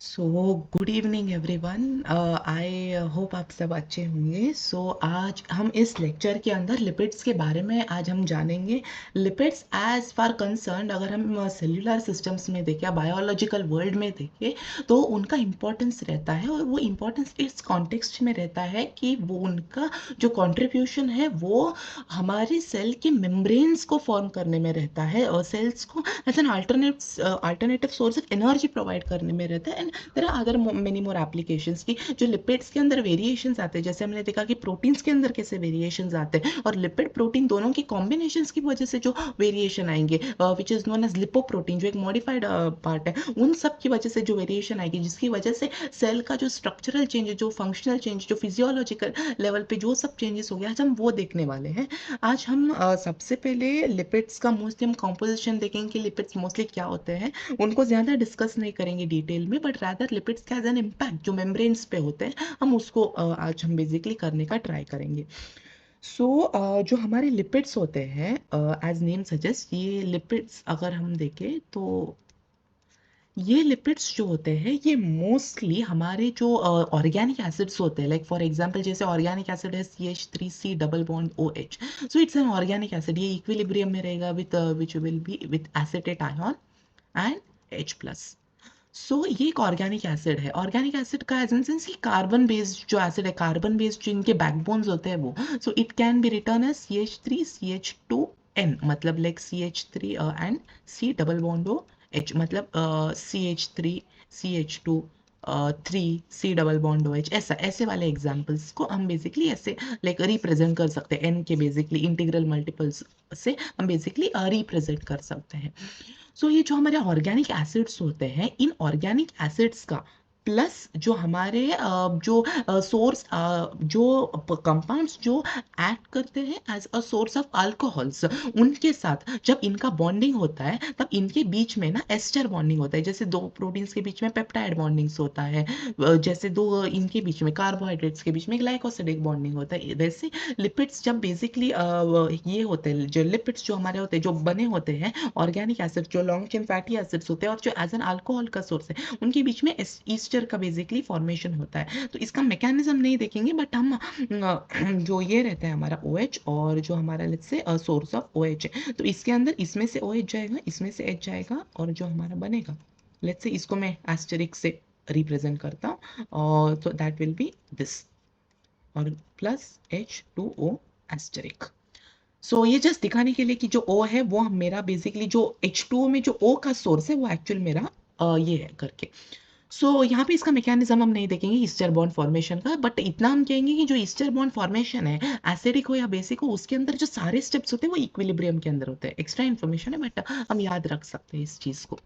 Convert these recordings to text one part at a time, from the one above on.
So good evening everyone. I hope आप सब अच्छे होंगे। आज हम इस लेक्चर के अंदर लिपिड्स के बारे में आज हम जानेंगे। लिपिड्स एज फार कंसर्न अगर हम सेल्यूलर सिस्टम्स में देखें, बायोलॉजिकल वर्ल्ड में देखें, तो उनका इम्पोर्टेंस रहता है और वो इम्पोर्टेंस इस कॉन्टेक्स्ट में रहता है कि वो उनका जो कंट्रीब्यूशन है वो हमारे सेल के मेम्ब्रेन्स को फॉर्म करने में रहता है और सेल्स को as an alternative source of energy provide करने में रहता है। There are other many more applications की जो लिपिड्स के अंदर वेरिएशंस आते हैं। जैसे हमने देखा कि प्रोटीन्स के अंदर कैसे वेरिएशंस आते हैं और लिपिड प्रोटीन दोनों की कॉम्बिनेशंस की वजह से जो वेरिएशन आएंगे, which is known as lipoprotein, जो एक मॉडिफाइड पार्ट है, उन सब की वजह से जो वेरिएशन आएगी, जिसकी वजह से सेल का जो स्ट्रक्चरल चेंज, जो फंक्शनल चेंज, जो फिजियोलॉजिकल लेवल पे जो सब चेंजेस हो गया, आज हम वो देखने वाले हैं। आज हम सबसे पहले लिपिड्स का मोस्टली हम कॉम्पोजिशन देखेंगे कि लिपिड्स मोस्टली क्या होते हैं। उनको ज़्यादा डिस्कस नहीं करेंगे डिटेल में, बट रादर लिपिड्स का एज एन इम्पैक्ट जो मेम्ब्रेन्स पे होते हैं, हम उसको आज हम बेसिकली करने का ट्राई करेंगे। जो हमारे लिपिड्स होते हैं, एज नेम सजेस्ट, ये लिपिड्स अगर हम देखें तो ये लिपिड्स जो होते हैं ये मोस्टली हमारे जो ऑर्गेनिक एसिड्स होते हैं, लाइक फॉर एग्जांपल जैसे ऑर्गेनिक एसिड है CH3C double bond OH। So it's an organic acid, ये इक्विलिब्रियम में रहेगा with which will be with acetate ion and H+। So ये एक ऑर्गेनिक एसिड है। ऑर्गेनिक एसिड का एज इन सेंस कि कार्बन बेस्ड जो एसिड है, कार्बन बेस्ड जो इनके बैकबोन्स होते हैं वो, so it can be written as CH3CH2N, मतलब like CH3 and C double bond O H, मतलब CH3CH2 3C double bond OH, ऐसा ऐसे वाले एग्जाम्पल्स को हम बेसिकली ऐसे लाइक रिप्रेजेंट कर सकते हैं। N के बेसिकली इंटीग्रल मल्टीपल्स से हम बेसिकली रिप्रेजेंट कर सकते हैं। ये जो हमारे ऑर्गेनिक एसिड्स होते हैं, इन ऑर्गेनिक एसिड्स का प्लस जो हमारे जो सोर्स जो कंपाउंड्स जो एक्ट करते हैं as a source of alcohols, उनके साथ जब इनका बॉन्डिंग होता है तब इनके बीच में ना एस्टर बॉन्डिंग होता है। जैसे दो प्रोटीन्स के बीच में पेप्टाइड बॉन्डिंग्स होता है, जैसे दो इनके बीच में कार्बोहाइड्रेट्स के बीच में ग्लाइकोसिडिक बॉन्डिंग होता है, वैसे लिपिड्स जब बेसिकली ये होते हैं, जो लिपिड्स जो हमारे होते हैं, जो बने होते हैं ऑर्गेनिक एसिड, जो लॉन्ग चेन फैटी एसिड्स होते हैं और जो एज एन अल्कोहल का सोर्स है, उनके बीच में ईस्टर का बेसिकली फॉर्मेशन होता है। तो इसका मैकेनिज्म नहीं देखेंगे, बट हम जो ये रहता है हमारा OH और जो हमारा let's say source of OH है, तो इसके अंदर इसमें से OH जाएगा, इसमें से H जाएगा और जो हमारा बनेगा, लेट्स से इसको मैं एस्टेरिक से रिप्रेजेंट करता हूँ, और तो दैट विल बी दिस और प्लस H2O एस्टेरिक। ये जस्ट दिखाने के लिए कि जो O है वो मेरा बेसिकली जो H2O में जो O का सोर्स है वो एक्चुअल मेरा ये है करके। यहाँ पे इसका मैकेनिज्म हम नहीं देखेंगे ईस्टर बॉन्ड फॉर्मेशन का, बट इतना हम कहेंगे कि जो ईस्टर बॉन्ड फॉर्मेशन है, एसिडिक हो या बेसिक हो, उसके अंदर जो सारे स्टेप्स होते हैं वो इक्विलिब्रियम के अंदर होते हैं। एक्स्ट्रा इन्फॉर्मेशन है बट हम याद रख सकते हैं इस चीज को।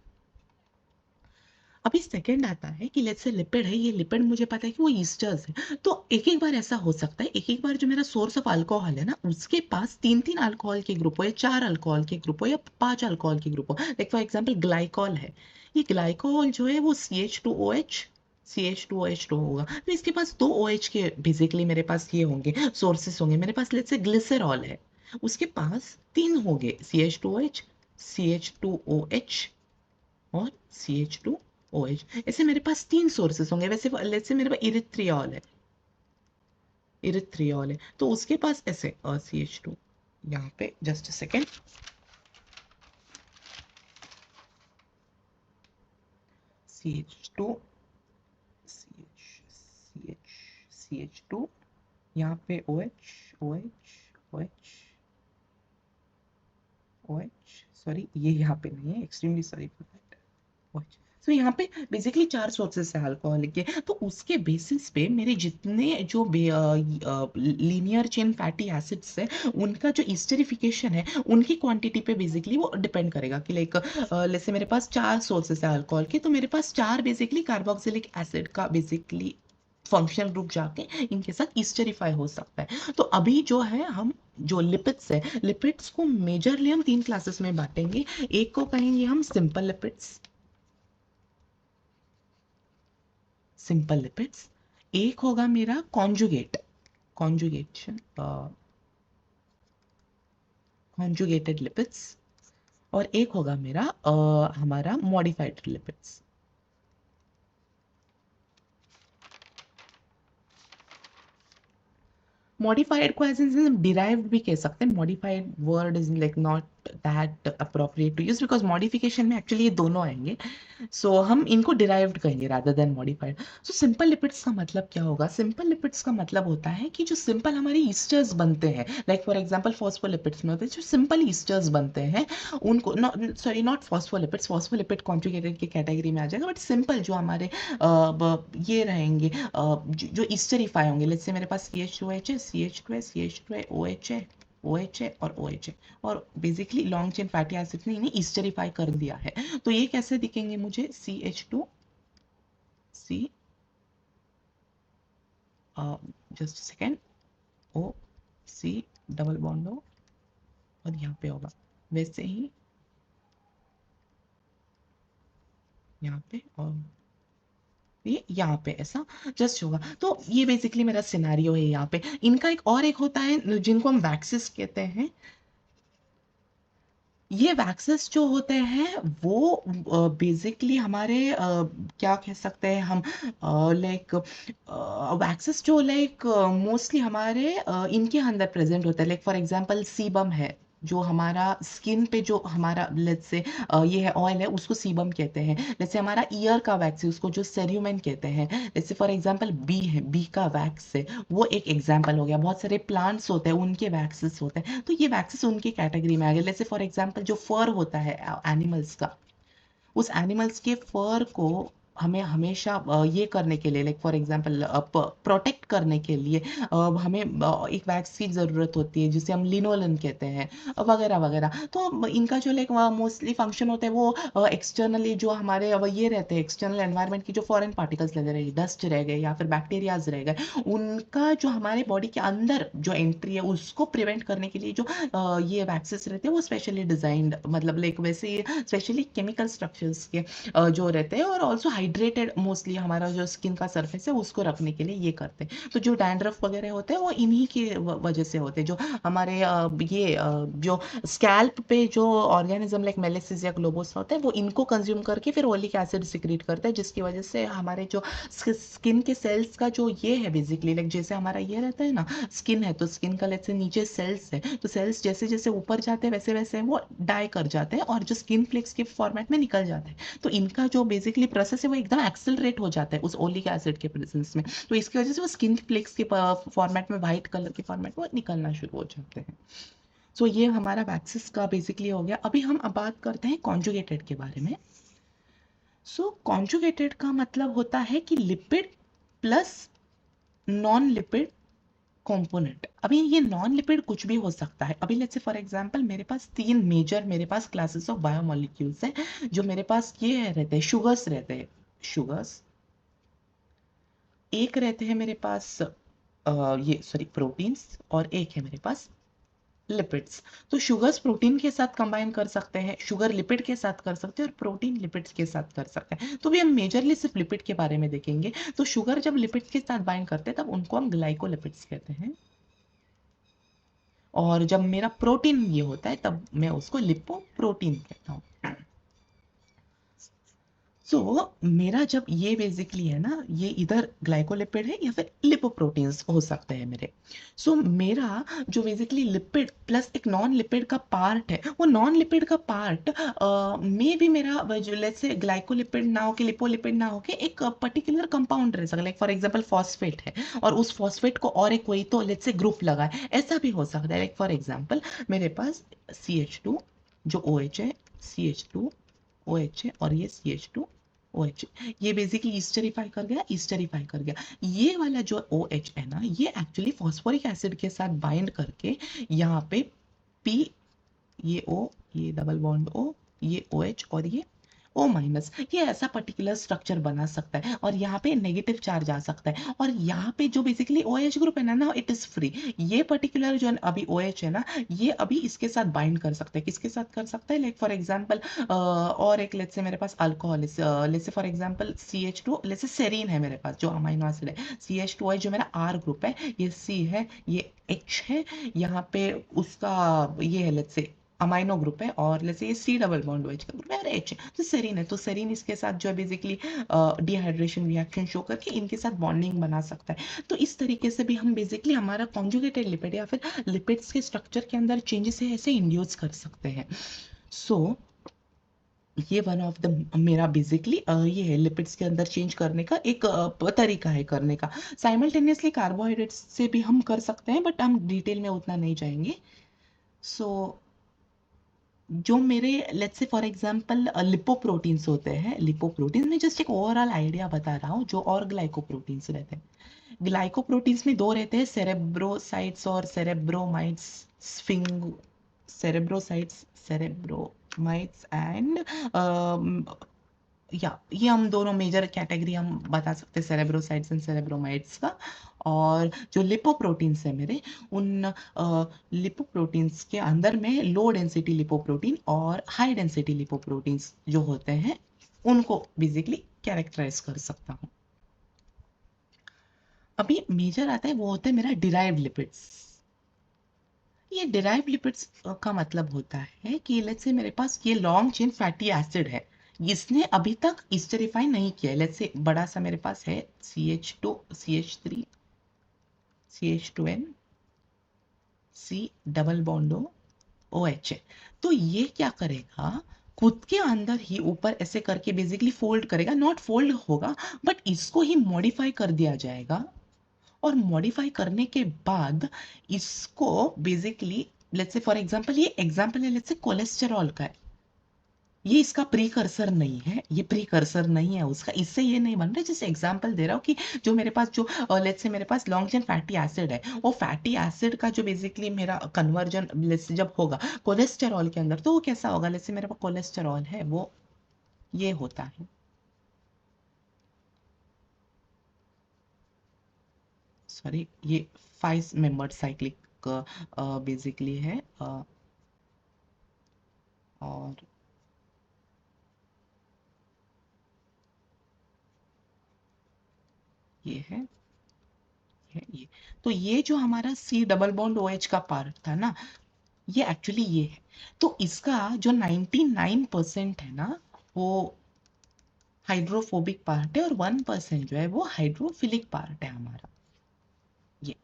अभी सेकंड आता है कि लेट्स से लिपिड है, ये लिपिड मुझे पता है कि वो ईस्टर्स है। तो एक एक बार ऐसा हो सकता है, एक एक बार जो मेरा सोर्स ऑफ अल्कोहल है ना, उसके पास तीन तीन अल्कोहल के ग्रुप हो या चार अल्कोहल के ग्रुप हो या पांच अल्कोहल के ग्रुप हो। लाइक फॉर एग्जांपल ग्लाइकॉल है, ये ग्लाइकोल जो है वो CH2OH होगा, तो इसके पास दो OH के बेसिकली मेरे पास ये होंगे सोर्सेस होंगे। मेरे पास लेट्स से ग्लिसरॉल है, उसके पास तीन होंगे CH2OH, CH2OH और CH2OH। ऐसे मेरे पास तीन सोर्सेस होंगे। वैसे लेट्स से मेरे पास इरिथ्रियोल है, तो उसके पास ऐसे CH2, यहाँ पे जस्ट सेकेंड, CH2 CH2 यहाँ पे OH, सॉरी ये यहाँ पे नहीं है, extremely sorry for that, OH। यहाँ पे बेसिकली चार सोर्सेस है अल्कोहल के, तो उसके बेसिस पे मेरे जितने जो लीनियर चेन फैटी एसिड्स है, उनका जो ईस्टरिफिकेशन है उनकी क्वांटिटी पे बेसिकली वो डिपेंड करेगा कि लाइक जैसे मेरे पास चार सोर्सेस है अल्कोहल के, तो मेरे पास चार बेसिकली कार्बोक्सिलिक एसिड का बेसिकली फंक्शनल ग्रुप जाके इनके साथ ईस्टरिफाई हो सकता है। तो अभी जो है हम जो लिपिड्स है, लिपिड्स को मेजरली हम तीन क्लासेस में बांटेंगे। एक को कहेंगे हम सिंपल लिपिड्स, एक होगा मेरा कॉन्जुगेटेड लिपिड्स, और एक होगा मेरा हमारा मॉडिफाइड लिपिड्स। मॉडिफाइड को एज इन डिराइव्ड भी कह सकते हैं. Modified word is like not that appropriate to use because modification में एक्चुअली ये दोनों आएंगे. सो हम इनको डिराइव्ड कहेंगे rather than modified. So simple lipids का मतलब क्या होगा? सिंपल लिपिड्स का मतलब होता है कि जो सिंपल हमारे ईस्टर्स बनते हैं, लाइक फॉर एग्जांपल फॉस्फोलिपिड्स में होते हैं जो सिंपल ईस्टर्स बनते हैं, उनको sorry not phospholipids, phospholipid conjugated की कैटेगरी में आ जाएगा, बट सिंपल जो हमारे ये रहेंगे जो ईस्टरीफाई होंगे. लेट्स से मेरे पास CH2H है, CH2 है, CH2 है, OH है, OH है और OH है, और basically long chain fatty acid ने इन्हें ईस्टरीफाई कर दिया है. तो ये कैसे दिखेंगे मुझे? CH2 C just second O C double bond O और यहाँ पे होगा वैसे ही यहाँ पे, और ये यहाँ पे ऐसा जस्ट होगा. तो ये बेसिकली मेरा सिनारियो है यहाँ पे. इनका एक होता है जिनको हम वैक्सिस कहते हैं. ये वैक्सेस जो होते हैं वो बेसिकली हमारे क्या कह सकते हैं हम, लाइक वैक्सेस जो लाइक मोस्टली हमारे इनके अंदर प्रेजेंट होता है. लाइक फॉर एग्जांपल सीबम है जो हमारा स्किन पे जो हमारा लेट्स से ये है ऑयल है, उसको सीबम कहते हैं. जैसे हमारा ईयर का वैक्स है उसको जो सेर्यूमेन कहते हैं. जैसे फॉर एग्जांपल बी है, बी का वैक्स है, वो एक एग्जांपल हो गया. बहुत सारे प्लांट्स होते हैं उनके वैक्सेस होते हैं, तो ये वैक्सेस उनकी कैटेगरी में आ गए. जैसे फॉर एग्जांपल जो फर होता है एनिमल्स का, उस एनिमल्स के फर को हमें हमेशा ये करने के लिए लाइक फॉर एग्जांपल प्रोटेक्ट करने के लिए हमें एक वैक्स की ज़रूरत होती है जिसे हम लिनोलिन कहते हैं वगैरह वगैरह. तो इनका जो लाइक मोस्टली फंक्शन होता है वो एक्सटर्नली जो हमारे ये रहते हैं एक्सटर्नल एनवायरनमेंट की जो फॉरेन पार्टिकल्स लगे रहे, डस्ट रह गए या फिर बैक्टीरियाज रह गए, उनका जो हमारे बॉडी के अंदर जो एंट्री है उसको प्रिवेंट करने के लिए जो ये वैक्सेस रहते हैं वो स्पेशली डिजाइंड, मतलब लाइक वैसे स्पेशली केमिकल स्ट्रक्चर्स के जो रहते हैं, और ऑल्सो हाइड्रेटेड मोस्टली हमारा जो स्किन का सरफेस है उसको रखने के लिए ये करते हैं. तो जो डैंड्रफ वगैरह होते हैं वो इन्हीं की वजह से होते हैं. जो हमारे जो स्कैल्प पे जो ऑर्गेनिज्म लाइक मेलिसिस या ग्लोबोस होते हैं वो इनको कंज्यूम करके फिर ओलिक एसिड सिक्रीट करते हैं, जिसकी वजह से हमारे जो स्किन के सेल्स का जो ये है बेसिकली लाइक जैसे हमारा ये रहता है ना, स्किन है तो स्किन का लेट्स से नीचे सेल्स है, तो सेल्स जैसे जैसे ऊपर जाते हैं वैसे वैसे वो डाई कर जाते हैं और जो स्किन फ्लेक्स के फॉर्मेट में निकल जाते हैं. तो इनका जो बेसिकली प्रोसेस है वो एकदम एक्सेलरेट हो जाता है उस ओलिक एसिड के प्रेजेंस में. तो इसकी वजह से वो स्किन फ्लेक्स के फॉर्मेट में, व्हाइट कलर के फॉर्मेट में निकलना शुरू हो जाते हैं. सो ये हमारा वैक्सिस का बेसिकली हो गया. अभी हम अब बात करते हैं कॉन्जुगेटेड के बारे में. सो कॉन्जुगेटेड का मतलब होता है कि lipid plus non lipid component. अभी ये नॉन लिपिड कुछ भी हो सकता है. अभी लेट्स से फॉर एग्जांपल मेरे पास तीन मेजर मेरे पास क्लासेस ऑफ बायोमोलिक्यूल्स हैं. जो मेरे पास ये रहते हैं शुगर्स रहते हैं, शुगर्स. एक रहते हैं मेरे पास ये सॉरी प्रोटीन्स, और एक है मेरे पास लिपिड्स. तो शुगर्स प्रोटीन के साथ कंबाइन कर सकते हैं, शुगर लिपिड के साथ कर सकते हैं, और प्रोटीन लिपिड्स के साथ कर सकते हैं. तो भी हम मेजरली सिर्फ लिपिड के बारे में देखेंगे. तो शुगर जब लिपिड के साथ बाइंड करते हैं तब उनको हम ग्लाइकोलिपिड्स कहते हैं, और जब मेरा प्रोटीन ये होता है तब मैं उसको लिपोप्रोटीन कहता हूँ. सो मेरा जब ये बेसिकली है ना, ये इधर ग्लाइकोलिपिड है या फिर लिपोप्रोटीन्स हो सकते हैं मेरे. सो मेरा जो बेसिकली लिपिड प्लस एक नॉन लिपिड का पार्ट है, वो नॉन लिपिड का पार्ट में भी मेरा लेट्स से ग्लाइकोलिपिड ना हो के लिपोलिपिड ना हो के एक पर्टिकुलर कंपाउंड रह सकता है. लाइक फॉर एग्जांपल फॉस्फेट है और उस फॉस्फेट को और एक कोई तो लेट्स से ग्रुप लगा है, ऐसा भी हो सकता है. लाइक फॉर एग्जांपल मेरे पास CH2 जो OH है, CH2 OH है, और ये CH2 OH, ये बेसिकली ईस्टरीफाई कर गया, ईस्टरीफाई कर गया. ये वाला जो OH है ना, ये एक्चुअली फॉस्फोरिक एसिड के साथ बाइंड करके यहाँ पे P, ये O, ये डबल बॉन्ड O, ये OH और ये O माइनस, ये ऐसा पर्टिकुलर स्ट्रक्चर बना सकता है, और यहाँ पे नेगेटिव चार्ज आ सकता है. और यहाँ पे जो बेसिकली OH ग्रुप है ना इट इज फ्री. ये पर्टिकुलर जो अभी OH है ना, ये अभी इसके साथ बाइंड कर सकता है. किसके साथ कर सकता है? लाइक फॉर एग्जांपल और एक लेट्स से मेरे पास alcohol, let's say for example CH2, let's say serine है मेरे पास जो अमीनो एसिड है. CH2OH जो मेरा R ग्रुप है, ये C है, ये H है, यहाँ पे उसका ये है लेट्स से अमाइनो ग्रुप है, और जैसे ये सी डबल बॉन्ड OH का ग्रुप है और H है, तो सेरीन है, तो सेरीन इसके साथ जो है बेसिकली डिहाइड्रेशन रिएक्शन शो करके इनके साथ बॉन्डिंग बना सकता है। तो इस तरीके से भी हम बेसिकली हमारा कॉन्जुगेटेड लिपिड या फिर लिपिड्स के स्ट्रक्चर के अंदर चेंजेस है ऐसे इंड्यूस कर सकते हैं। सो ये वन ऑफ द मेरा बेसिकली ये है लिपिड्स के अंदर चेंज करने का एक तरीका है करने का। साइमल्टेनियसली कार्बोहाइड्रेट्स से भी हम कर सकते हैं, बट हम डिटेल में उतना नहीं जाएंगे। सो जो मेरे let's say for example lipoproteins होते हैं, लिपोप्रोटीन में जस्ट एक ओवरऑल आइडिया बता रहा हूँ, जो और ग्लाइकोप्रोटीन्स रहते हैं। ग्लाइकोप्रोटीन्स में दो रहते हैं, सेरेब्रोसाइट्स और सेरेब्रोमाइट्स, स्फिंग सेरेब्रोसाइट्स, सेरेब्रोमाइट्स एंड या ये हम दोनों मेजर कैटेगरी हम बता सकते हैं सेरेब्रोसाइट्स एंड सेरेब्रोमाइट्स का। और जो लिपोप्रोटीन्स है मेरे, उन लिपोप्रोटीन्स के अंदर में लो डेंसिटी लिपोप्रोटीन और हाई डेंसिटी लिपोप्रोटीन्स जो होते हैं उनको बेसिकली कैरेक्टराइज कर सकता हूँ। अभी मेजर आता है वो होता है मेरा डिराइव्ड लिपिड्स। ये डिराइव्ड लिपिड्स का मतलब होता है कि लेट्स से मेरे पास ये लॉन्ग चेन फैटी एसिड है, इसने अभी तक स्टेरिफाई नहीं किया है। लेट्स से बड़ा सा मेरे पास है CH2 CH3 CH2N C double बॉन्डो OH है। तो ये क्या करेगा, खुद के अंदर ही ऊपर ऐसे करके बेसिकली फोल्ड करेगा, नॉट फोल्ड होगा बट इसको ही मॉडिफाई कर दिया जाएगा। और मॉडिफाई करने के बाद इसको basically let's say for example, ये एग्जांपल है लेट्स से कोलेस्टेरॉल का है, ये इसका प्रीकर्सर नहीं है, ये प्रीकर्सर नहीं है उसका, इससे ये नहीं बन रहा है। जैसे एग्जांपल दे रहा हूँ कि जो मेरे पास जो लेट्स से मेरे पास लॉन्ग चेन फैटी एसिड है, वो फैटी एसिड का जो बेसिकली मेरा कन्वर्जन लेट्स से जब होगा कोलेस्टेरॉल के अंदर, तो वो कैसा होगा, लेट्स से मेरे पास कोलेस्टेरॉल है, वो ये होता है, सॉरी ये 5 मेंबर्ड साइक्लिक बेसिकली है और ये है, ये तो ये जो हमारा C डबल बॉन्ड OH का पार्ट था ना, ये एक्चुअली ये है। तो इसका जो 99% है ना, वो हाइड्रोफोबिक पार्ट है और 1% जो है वो हाइड्रोफिलिक पार्ट है हमारा। ये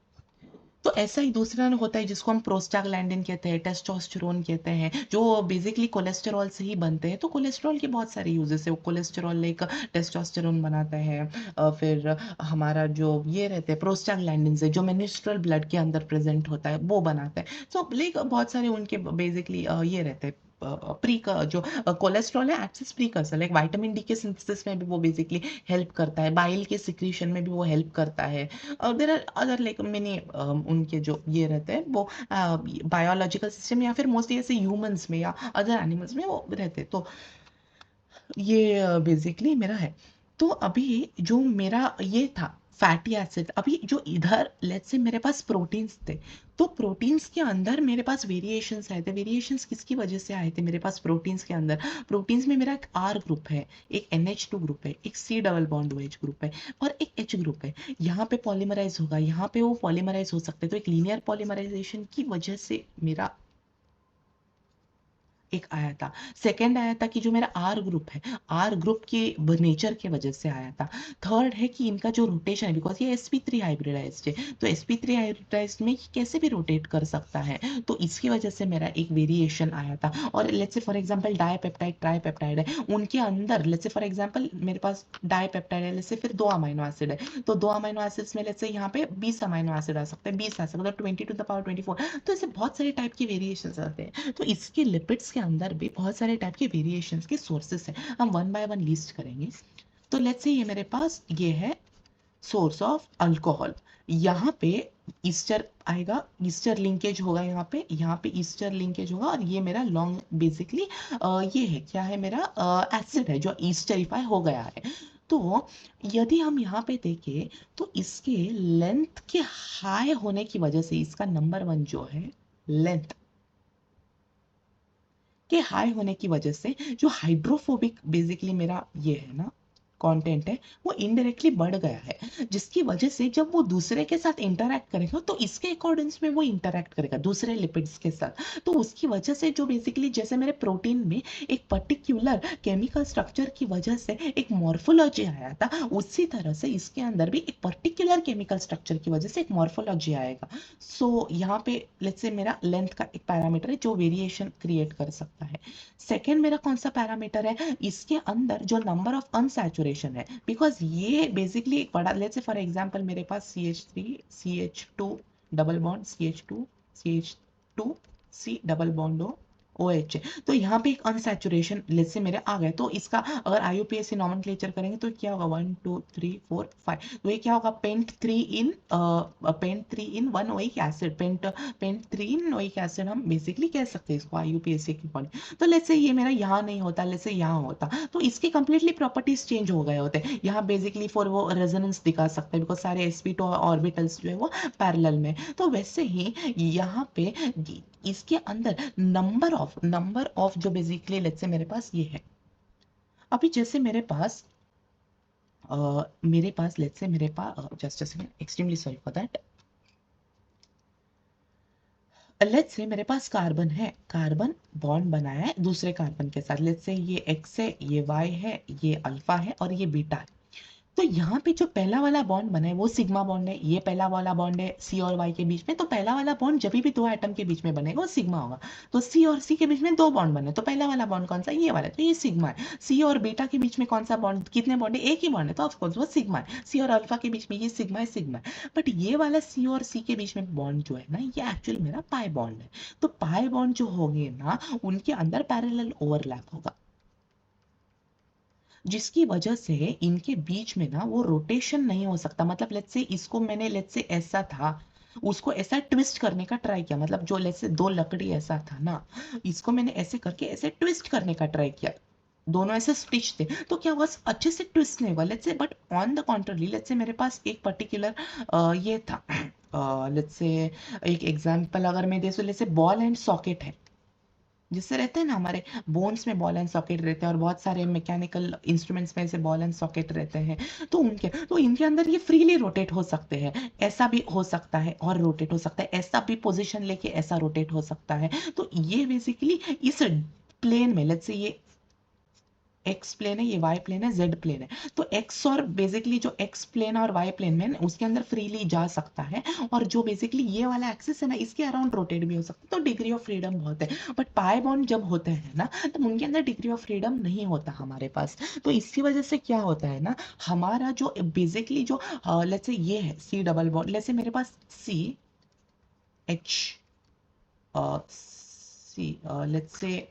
तो ऐसा ही दूसरा होता है जिसको हम प्रोस्टाग्लैंडिन कहते हैं, टेस्टोस्टेरोन कहते हैं, जो बेसिकली कोलेस्टेरॉल से ही बनते हैं। तो कोलेस्टेरॉल के बहुत सारे यूजेस है, वो कोलेस्टेरॉल एक टेस्टोस्टेरोन बनाता है। फिर हमारा जो ये रहते हैं प्रोस्टाग्लैंडिन से, जो मेनिस्ट्रल ब्लड के अंदर प्रेजेंट होता है वो बनाता है। सो लाइक बहुत सारे उनके बेसिकली ये रहते हैं प्री का जो कोलेस्ट्रॉल है excess precursor, like vitamin D के सिंथेसिस में भी वो बेसिकली हेल्प करता है, बाइल के सिक्रीशन में भी वो हेल्प करता है। और there are other like many उनके जो ये रहते हैं वो बायोलॉजिकल सिस्टम या फिर मोस्टली ऐसे ह्यूमंस में या अदर एनिमल्स में वो रहते हैं। तो ये बेसिकली मेरा है। तो अभी जो मेरा ये था फैटी एसिड, अभी जो इधर लेट्स से मेरे पास प्रोटीन्स थे, तो प्रोटीन्स के अंदर मेरे पास वेरिएशंस आए थे। वेरिएशंस किसकी वजह से आए थे मेरे पास प्रोटीन्स के अंदर, प्रोटीन्स में मेरा एक R ग्रुप है, एक NH2 ग्रुप है, एक C double bond OH group है और एक H ग्रुप है। यहाँ पे पॉलीमराइज होगा, यहाँ पे वो पॉलीमराइज हो सकते हैं। तो एक लीनियर पॉलीमराइजेशन की वजह से मेरा एक आया था। सेकंड आया था कि जो मेरा आर ग्रुप है, आर ग्रुप के नेचर के वजह से आया था। थर्ड है कि इनका जो रोटेशन है, बिकॉज ये sp3 हाइब्रिडाइज्ड है, तो sp3 हाइब्रिडाइज्ड में कैसे भी रोटेट कर सकता है, तो इसकी वजह से मेरा एक वेरिएशन आया था। और let's say for example dipeptide tripeptide है, उनके अंदर लेट्स से फॉर एग्जांपल मेरे पास डाइपेप्टाइड है, लेट्स से फिर 2 अमीनो एसिड है, तो 2 अमीनो एसिड्स में लेट्स से यहाँ पे 20 अमीनो एसिड आ सकते हैं, 20 आ सकते हैं, 20⁻²4। तो ऐसे बहुत सारे टाइप के वेरिएशंस आते हैं। तो इसके लिपिड्स के अंदर भी बहुत सारे टाइप के वेरिएशंस के सोर्सेस हैं, हम वन बाय वन लिस्ट करेंगे। तो लेट्स से ये मेरे पास ये है सोर्स ऑफ अल्कोहल, यहाँ पे ईस्टर आएगा, ईस्टर लिंकेज होगा, यहाँ पे ईस्टर लिंकेज होगा, और ये मेरा लॉन्ग बेसिकली ये है क्या है मेरा एसिड है जो ईस्टरीफाई हो गया है। तो यदि हम यहाँ पे देखें तो इसके लेंथ के हाई होने की वजह से इसका नंबर 1 जो है लेंथ के हाई होने की वजह से जो हाइड्रोफोबिक बेसिकली मेरा ये है ना कंटेंट है वो इनडायरेक्टली बढ़ गया है, जिसकी वजह से जब वो दूसरे के साथ इंटरैक्ट करेगा तो इसके अकॉर्डिंग्स में वो इंटरैक्ट करेगा दूसरे लिपिड्स के साथ। तो उसकी वजह से जो बेसिकली जैसे मेरे प्रोटीन में एक पर्टिकुलर केमिकल स्ट्रक्चर की वजह से एक मॉर्फोलॉजी आया था, उसी तरह से इसके अंदर भी एक पर्टिकुलर केमिकल स्ट्रक्चर की वजह से एक मॉर्फोलॉजी आएगा। सो यहाँ पे लेट्स से मेरा लेंथ का एक पैरामीटर है जो वेरिएशन क्रिएट कर सकता है। सेकेंड मेरा कौन सा पैरामीटर है, इसके अंदर जो नंबर ऑफ अनसैचुरेशन है, बिकॉज ये बेसिकली एक बड़ा, लेट्स से फॉर एग्जांपल मेरे पास CH3 CH2 double bond CH2 C double bond OH है, तो यहाँ पे एक अनसैचुरेशन लेट्स से मेरे आ गए, तो इसका अगर IUPAC नॉमेनक्लेचर करेंगे तो क्या होगा 1 2 3 4 5, तो ये क्या होगा पेंट 3 इन 1 ओइक एसिड, पेंट 3 इन ओइक एसिड हम बेसिकली कह सकते हैं इसको IUPAC की पॉइंट। तो लेट्स से ये मेरा यहाँ नहीं होता, लेट्स से यहाँ होता, तो इसके कंप्लीटली प्रॉपर्टीज चेंज हो गए होते। यहाँ बेसिकली फॉर वो रेजोनेंस दिखा सकते हैं बिकॉज सारे sp2 ऑर्बिटल्स जो है वो पैरेलल में। तो वैसे ही यहाँ पे इसके अंदर नंबर ऑफ जो बेसिकली लेट्स से मेरे पास ये है, अभी जैसे मेरे पास लेट्स से मेरे पास just a second, extremely sorry for that, let's say मेरे पास कार्बन है, कार्बन बॉन्ड बनाया है दूसरे कार्बन के साथ, लेट्स से ये X है, ये Y है, ये अल्फा है और ये बीटा है। तो यहाँ पे जो पहला वाला बॉन्ड बना है वो सिग्मा बॉन्ड है, ये पहला वाला बॉन्ड है C और Y के बीच में, तो पहला वाला बॉन्ड जब भी दो एटम के बीच में बनेगा वो सिग्मा होगा। तो C और C के बीच में दो बॉन्ड बने, तो पहला वाला बॉन्ड कौन सा, ये वाला, तो ये सिग्मा है। C और बीटा के बीच में कौन सा बॉन्ड, कितने बॉन्ड है, एक ही बॉन्ड है, तो ऑफकोर्स वो सिग्मा है। C और अल्फा के बीच में ये सिग्मा है। बट ये वाला C और C के बीच में बॉन्ड जो है ना, ये एक्चुअली मेरा पाई बॉन्ड है। तो पाई बॉन्ड जो होंगे ना उनके अंदर पैरेलल ओवरलैप होगा, जिसकी वजह से इनके बीच में ना वो रोटेशन नहीं हो सकता। मतलब लेट्स से इसको मैंने लेट्स से ऐसा था, उसको ऐसा ट्विस्ट करने का ट्राई किया, मतलब जो लेट्स से दो लकड़ी ऐसा था ना, इसको मैंने ऐसे करके ऐसे ट्विस्ट करने का ट्राई किया, दोनों ऐसे स्टिच थे, तो क्या हुआ अच्छे से ट्विस्ट नहीं हुआ let's say. But on the contrary let's say मेरे पास एक पर्टिकुलर ये था, लेट्स से एक एग्जांपल अगर मैं दे सो, let's say ball and socket है, जिससे रहते हैं ना हमारे बोन्स में बॉल एंड सॉकेट रहते हैं और बहुत सारे मैकेनिकल इंस्ट्रूमेंट्स में ऐसे बॉल एंड सॉकेट रहते हैं, तो इनके अंदर ये फ्रीली रोटेट हो सकते हैं, ऐसा भी हो सकता है और रोटेट हो सकता है, ऐसा भी पोजीशन लेके ऐसा रोटेट हो सकता है। तो ये बेसिकली इस प्लेन में लेट्स से ये एक्स प्लेन है, ये वाई प्लेन है, जेड प्लेन है, तो एक्स और बेसिकली जो एक्स प्लेन और वाई प्लेन में उसके अंदर फ्रीली जा सकता है, और जो बेसिकली ये वाला एक्सिस है ना इसके अराउंड रोटेट भी हो सकता है, तो डिग्री ऑफ फ्रीडम बहुत है। बट पाई बॉन्ड जब होते हैं ना तो उनके अंदर डिग्री ऑफ फ्रीडम नहीं होता हमारे पास। तो इसकी वजह से क्या होता है ना, हमारा जो बेसिकली जो लेट्स से ये है C double bond, let's say मेरे पास C H see let's say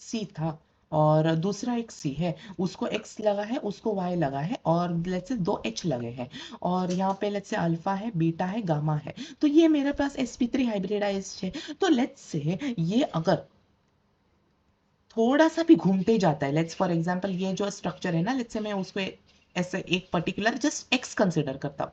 सी था और दूसरा एक सी है, उसको एक्स लगा है, उसको वाई लगा है, और लेट्स से दो एच लगे हैं, और यहाँ पे लेट्स से अल्फा है, बीटा है, गामा है, तो ये मेरे पास sp3 हाइब्रिडाइज्ड है। तो लेट्स से ये अगर थोड़ा सा भी घूमते जाता है, लेट्स फॉर एग्जांपल ये जो स्ट्रक्चर है ना, लेट्स से मैं उसको ऐसे एक पर्टिकुलर जस्ट एक्स कंसिडर करता हूँ,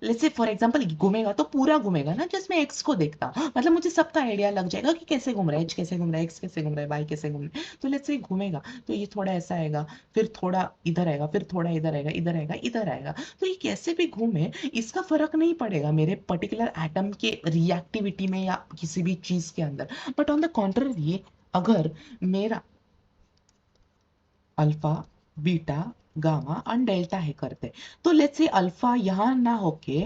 लेट्स से फॉर एग्जांपल घूमेगा तो पूरा घूमेगा ना, जस्ट मैं एक्स को देखता हूँ, मतलब मुझे सबका आइडिया लग जाएगा कि कैसे घूम रहा है, एच कैसे घूम रहा है, एक्स कैसे घूम रहा है, वाई कैसे घूम रहा है। तो लेट्स से घूमेगा तो ये थोड़ा ऐसा आएगा, फिर थोड़ा इधर आएगा, फिर थोड़ा इधर आएगा, इधर आएगा, इधर आएगा, तो ये कैसे भी घूमे इसका फर्क नहीं पड़ेगा मेरे पर्टिकुलर एटम के रिएक्टिविटी में या किसी भी चीज के अंदर। बट ऑन द कॉन्ट्ररी अगर मेरा alpha, beta, gamma and delta है करते, तो लेट्स से अल्फा यहां ना होके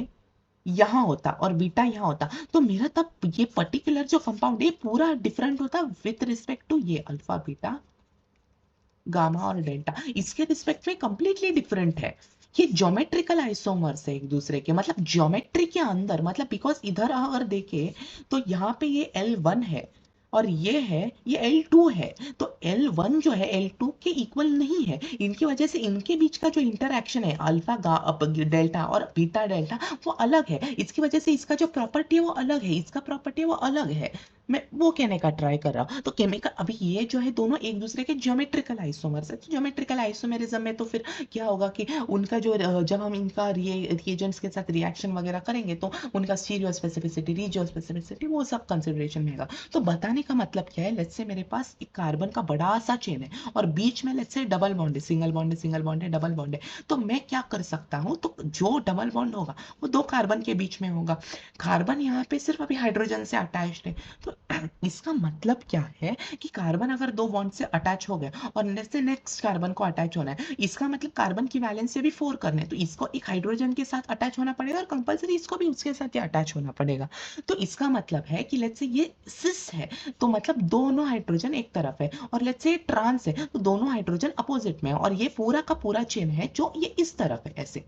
यहां होता और बीटा यहां होता, तो मेरा तब ये पर्टिकुलर जो कंपाउंड ये पूरा डिफरेंट होता विथ रिस्पेक्ट टू ये अल्फा, बीटा, गामा और डेल्टा, इसके रिस्पेक्ट में कंप्लीटली डिफरेंट है। ये ज्योमेट्रिकल आइसोमर्स है एक दूसरे के, मतलब ज्योमेट्री के अंदर, मतलब बिकॉज इधर अगर देखे तो यहाँ पे ये L1 है और ये है ये L2 है, तो L1 जो है L2 के इक्वल नहीं है, इनकी वजह से इनके बीच का जो इंटरैक्शन है अल्फा डेल्टा और बीटा डेल्टा वो अलग है, इसकी वजह से इसका जो प्रॉपर्टी है वो अलग है, इसका प्रॉपर्टी वो अलग है। मैं वो कहने का ट्राई कर रहा हूँ। तो केमिकल, अभी ये जो है दोनों एक दूसरे के ज्योमेट्रिकल आइसोमर्स है, तो ज्योमेट्रिकल आइसोमेरिज्म में तो फिर क्या होगा कि उनका जो जब हम इनका रिएजेंट्स के साथ रिएक्शन वगैरह करेंगे तो उनका स्टीरियो स्पेसिफिसिटी, रिजियो स्पेसिफिसिटी, वो सब कंसिडरेशन में आएगा। तो बताने का मतलब क्या है, लेट्स से मेरे पास एक कार्बन का बड़ा सा चेन है और बीच में लेट्स से डबल बॉन्ड है, सिंगल बॉन्ड है, सिंगल बॉन्ड है, डबल बॉन्ड है। तो मैं क्या कर सकता हूँ, तो जो डबल बॉन्ड होगा वो दो कार्बन के बीच में होगा। कार्बन यहाँ पे सिर्फ अभी हाइड्रोजन से अटैच्ड है, तो इसका मतलब क्या है कि कार्बन अगर दो बॉन्ड से अटैच हो गया और नेक्स्ट कार्बन को अटैच होना है, इसका मतलब कार्बन की वैलेंस से भी 4 करने हैं, तो इसको एक हाइड्रोजन के साथ अटैच होना पड़ेगा और कंपलसरी इसको भी उसके साथ ही अटैच होना पड़ेगा। तो इसका मतलब है कि लेट्स से ये सिस है, तो मतलब दोनों हाइड्रोजन एक तरफ है, और लेट्स से ट्रांस है तो दोनों हाइड्रोजन अपोजिट में है, और ये पूरा का पूरा चेन है जो ये इस तरफ है, ऐसे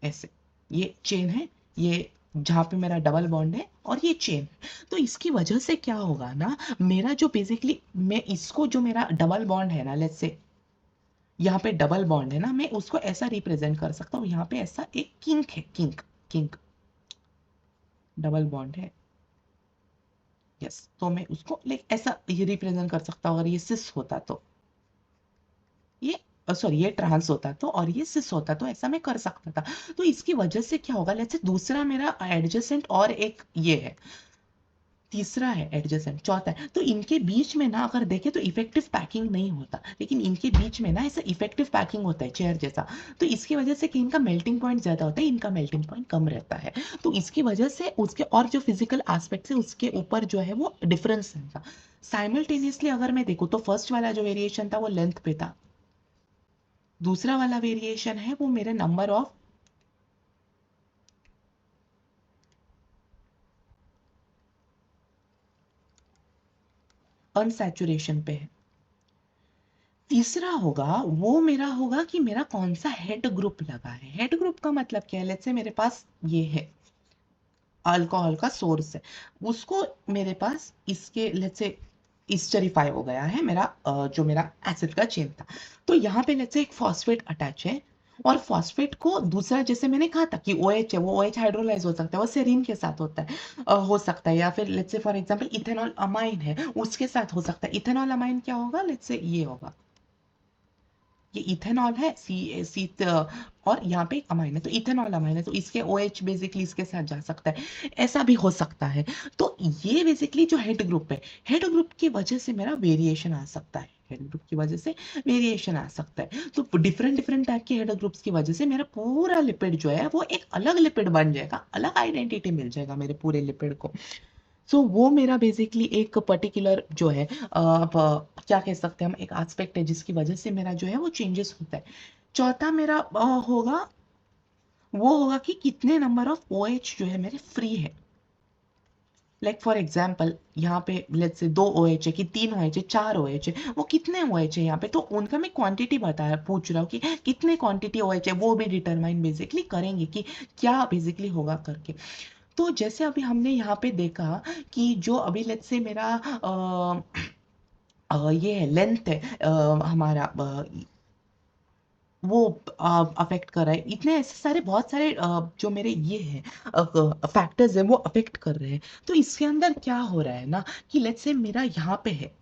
ऐसे ये चेन है, ये जहां पे मेरा डबल बॉन्ड है और ये चेन है। तो इसकी वजह से क्या होगा ना, मेरा जो बेसिकली मैं इसको, जो मेरा डबल बॉन्ड है ना, लेट्स से यहाँ पे डबल बॉन्ड है ना, मैं उसको ऐसा रिप्रेजेंट कर सकता हूँ, यहाँ पे ऐसा एक किंक है, किंक किंक डबल बॉन्ड है, यस। तो मैं उसको लाइक ऐसा ये रिप्रेजेंट कर सकता हूँ। अगर ये सिस होता तो ये, सॉरी ये ट्रांस होता तो और ये सिस होता तो ऐसा मैं कर सकता था। तो इसकी वजह से क्या होगा, लेट्स से दूसरा मेरा एडजेसेंट और एक ये है, तीसरा है एडजेसेंट, चौथा है, तो इनके बीच में ना अगर देखें तो इफेक्टिव पैकिंग नहीं होता, लेकिन इनके बीच में ना ऐसा इफेक्टिव पैकिंग होता है चेयर जैसा। तो इसकी वजह से कि इनका मेल्टिंग पॉइंट ज्यादा होता है, इनका मेल्टिंग पॉइंट कम रहता है। तो इसकी वजह से उसके और जो फिजिकल एस्पेक्ट है उसके ऊपर जो है वो डिफरेंस रहेगा। साइमल्टेनियसली अगर मैं देखूँ तो फर्स्ट वाला जो वेरिएशन था वो लेंथ पे था, दूसरा वाला वेरिएशन है वो मेरे नंबर ऑफ अनसैचुरेशन पे है। तीसरा होगा वो मेरा होगा कि मेरा कौन सा हेड ग्रुप लगा है। हेड ग्रुप का मतलब क्या है, लेट्स से मेरे पास ये है अल्कोहल का सोर्स है, उसको मेरे पास इसके लेट्स से इस्टरीफाई हो गया है मेरा जो मेरा एसिड का चेन था। तो यहाँ पे लेट्स से एक फॉस्फेट अटैच है, और फॉस्फेट को दूसरा, जैसे मैंने कहा था कि OH है, वो OH हाइड्रोलाइज हो सकता है, वो सेरीन के साथ होता है, हो सकता है, या फिर let's say for example ethanol amine है उसके साथ हो सकता है। इथेनॉल अमाइन क्या होगा, लेट्स से ये होगा, ये इथेनॉल है, सी और यहाँ पे एक अमाइन है, तो इथेनॉल अमाइन है, तो इसके OH बेसिकली इसके साथ जा सकता है, ऐसा भी हो सकता है। तो ये बेसिकली जो हेड ग्रुप है, हेड ग्रुप की वजह से मेरा वेरिएशन आ सकता है, हेड ग्रुप की वजह से वेरिएशन आ सकता है। तो डिफरेंट डिफरेंट टाइप के हेड ग्रुप्स की वजह से मेरा पूरा लिपिड जो है वो एक अलग लिपिड बन जाएगा, अलग आइडेंटिटी मिल जाएगा मेरे पूरे लिपिड को। सो वो मेरा बेसिकली एक पर्टिकुलर जो है आप क्या कह सकते हैं हम, एक एस्पेक्ट है जिसकी वजह से मेरा जो है वो चेंजेस होता है। चौथा मेरा होगा, वो होगा कि कितने नंबर ऑफ OH जो है मेरे फ्री है। लाइक फॉर एग्जाम्पल यहाँ पे लेट्स से 2 OH है कि 3 OH है, 4 OH है, वो कितने OH है यहाँ पे, तो उनका मैं क्वांटिटी बताया पूछ रहा हूँ कि कितने क्वांटिटी OH है, वो भी डिटरमाइन बेसिकली करेंगे कि क्या बेसिकली होगा करके। तो जैसे अभी हमने यहाँ पे देखा कि जो अभी लेट्स से मेरा ये है लेंथ है हमारा वो अफेक्ट कर रहा है, इतने ऐसे सारे बहुत सारे जो मेरे ये है फैक्टर्स हैं वो अफेक्ट कर रहे हैं। तो इसके अंदर क्या हो रहा है ना कि लेट्स से मेरा यहाँ पे है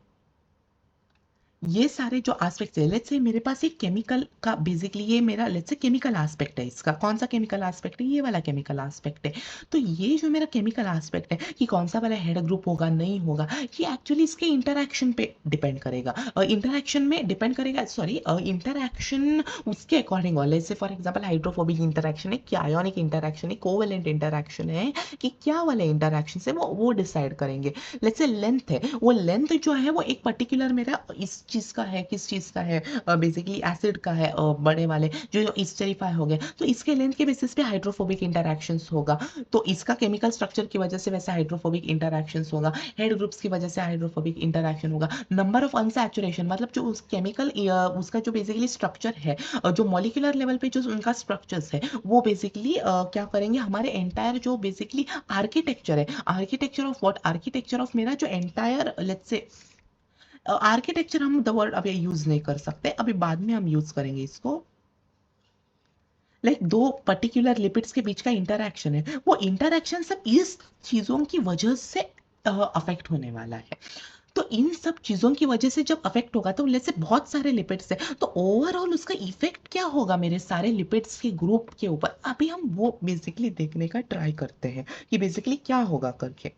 ये सारे जो एस्पेक्ट्स है, लेट्स से मेरे पास एक केमिकल का बेसिकली ये मेरा लेट्स से केमिकल एस्पेक्ट है, इसका कौन सा केमिकल एस्पेक्ट है, ये वाला केमिकल एस्पेक्ट है। तो ये जो मेरा केमिकल एस्पेक्ट है कि कौन सा वाला हेड ग्रुप होगा नहीं होगा, ये एक्चुअली इसके इंटरैक्शन पे डिपेंड करेगा, इंटरैक्शन में डिपेंड करेगा, सॉरी इंटरैक्शन उसके अकॉर्डिंग वाले से फॉर एग्जाम्पल हाइड्रोफोबिक इंटरैक्शन है कि आयोनिक इंटरैक्शन है, कोवेलेंट इंटरैक्शन है, कि क्या वाले इंटरैक्शन से वो डिसाइड करेंगे। लेट्स से लेंथ है, वो लेंथ जो है वो एक पर्टिकुलर मेरा इस चीज का है, किस चीज का है, बेसिकली एसिड का है, बड़े वाले जो स्टेरिफाई हो गए, तो इसके लेंथ के बेसिस पे हाइड्रोफोबिक इंटरैक्शंस होगा, तो इसका केमिकल स्ट्रक्चर की वजह से वैसे हाइड्रोफोबिक इंटरैक्शंस होगा, हेड ग्रुप्स की वजह से हाइड्रोफोबिक इंटरैक्शन होगा। नंबर ऑफ अनसैचुरेशन मतलब जो उस केमिकल उसका जो बेसिकली स्ट्रक्चर है, जो मॉलिक्यूलर लेवल पे जो उनका स्ट्रक्चर्स है, वो बेसिकली क्या करेंगे, हमारे एंटायर जो बेसिकली आर्किटेक्चर है, architecture of what, architecture of मेरा जो एंटायर लेट्स से आर्किटेक्चर, हम द वर्ड अभी यूज नहीं कर सकते, अभी बाद में हम यूज करेंगे इसको। लाइक दो पर्टिकुलर लिपिड्स के बीच का इंटरैक्शन है, वो इंटरैक्शन सब इस चीजों की वजह से अफेक्ट होने वाला है। तो इन सब चीज़ों की वजह से जब अफेक्ट होगा तो जैसे बहुत सारे लिपिड्स हैं, तो ओवरऑल उसका इफेक्ट क्या होगा मेरे सारे लिपिड्स के ग्रुप के ऊपर, अभी हम वो बेसिकली देखने का ट्राई करते हैं कि बेसिकली क्या होगा करके।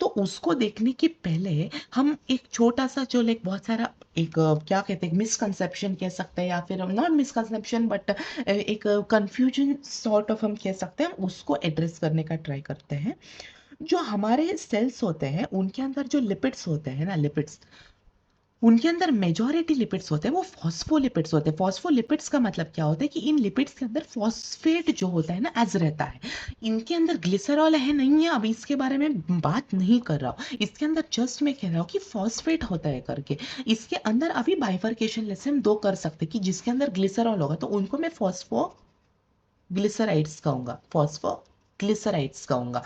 तो उसको देखने के पहले हम एक छोटा सा जो लाइक बहुत सारा एक क्या कहते हैं मिसकंसेप्शन कह सकते हैं, या फिर नॉट मिसकंसेप्शन बट एक कंफ्यूजन सॉर्ट ऑफ हम कह सकते हैं, उसको एड्रेस करने का ट्राई करते हैं। जो हमारे सेल्स होते हैं उनके अंदर जो लिपिड्स होते हैं ना, लिपिड्स, उनके अंदर मेजॉरिटी लिपिड्स होते हैं वो फॉस्फोलिपिड्स होते हैं। फॉस्फोलिपिड्स का मतलब क्या होता है कि इन लिपिड्स के अंदर फॉस्फेट जो होता है ना एज रहता है। इनके अंदर ग्लिसरॉल है नहीं है, अभी इसके बारे में बात नहीं कर रहा हूँ, इसके अंदर जस्ट मैं कह रहा हूँ कि फॉस्फेट होता है करके। इसके अंदर अभी बाइफर्केशन जैसे हम दो कर सकते हैं कि जिसके अंदर ग्लिसरॉल होगा तो उनको मैं फॉस्फो ग्लिसराइड्स कहूंगा, फॉस्फो ग्लिसराइड्स कहूंगा,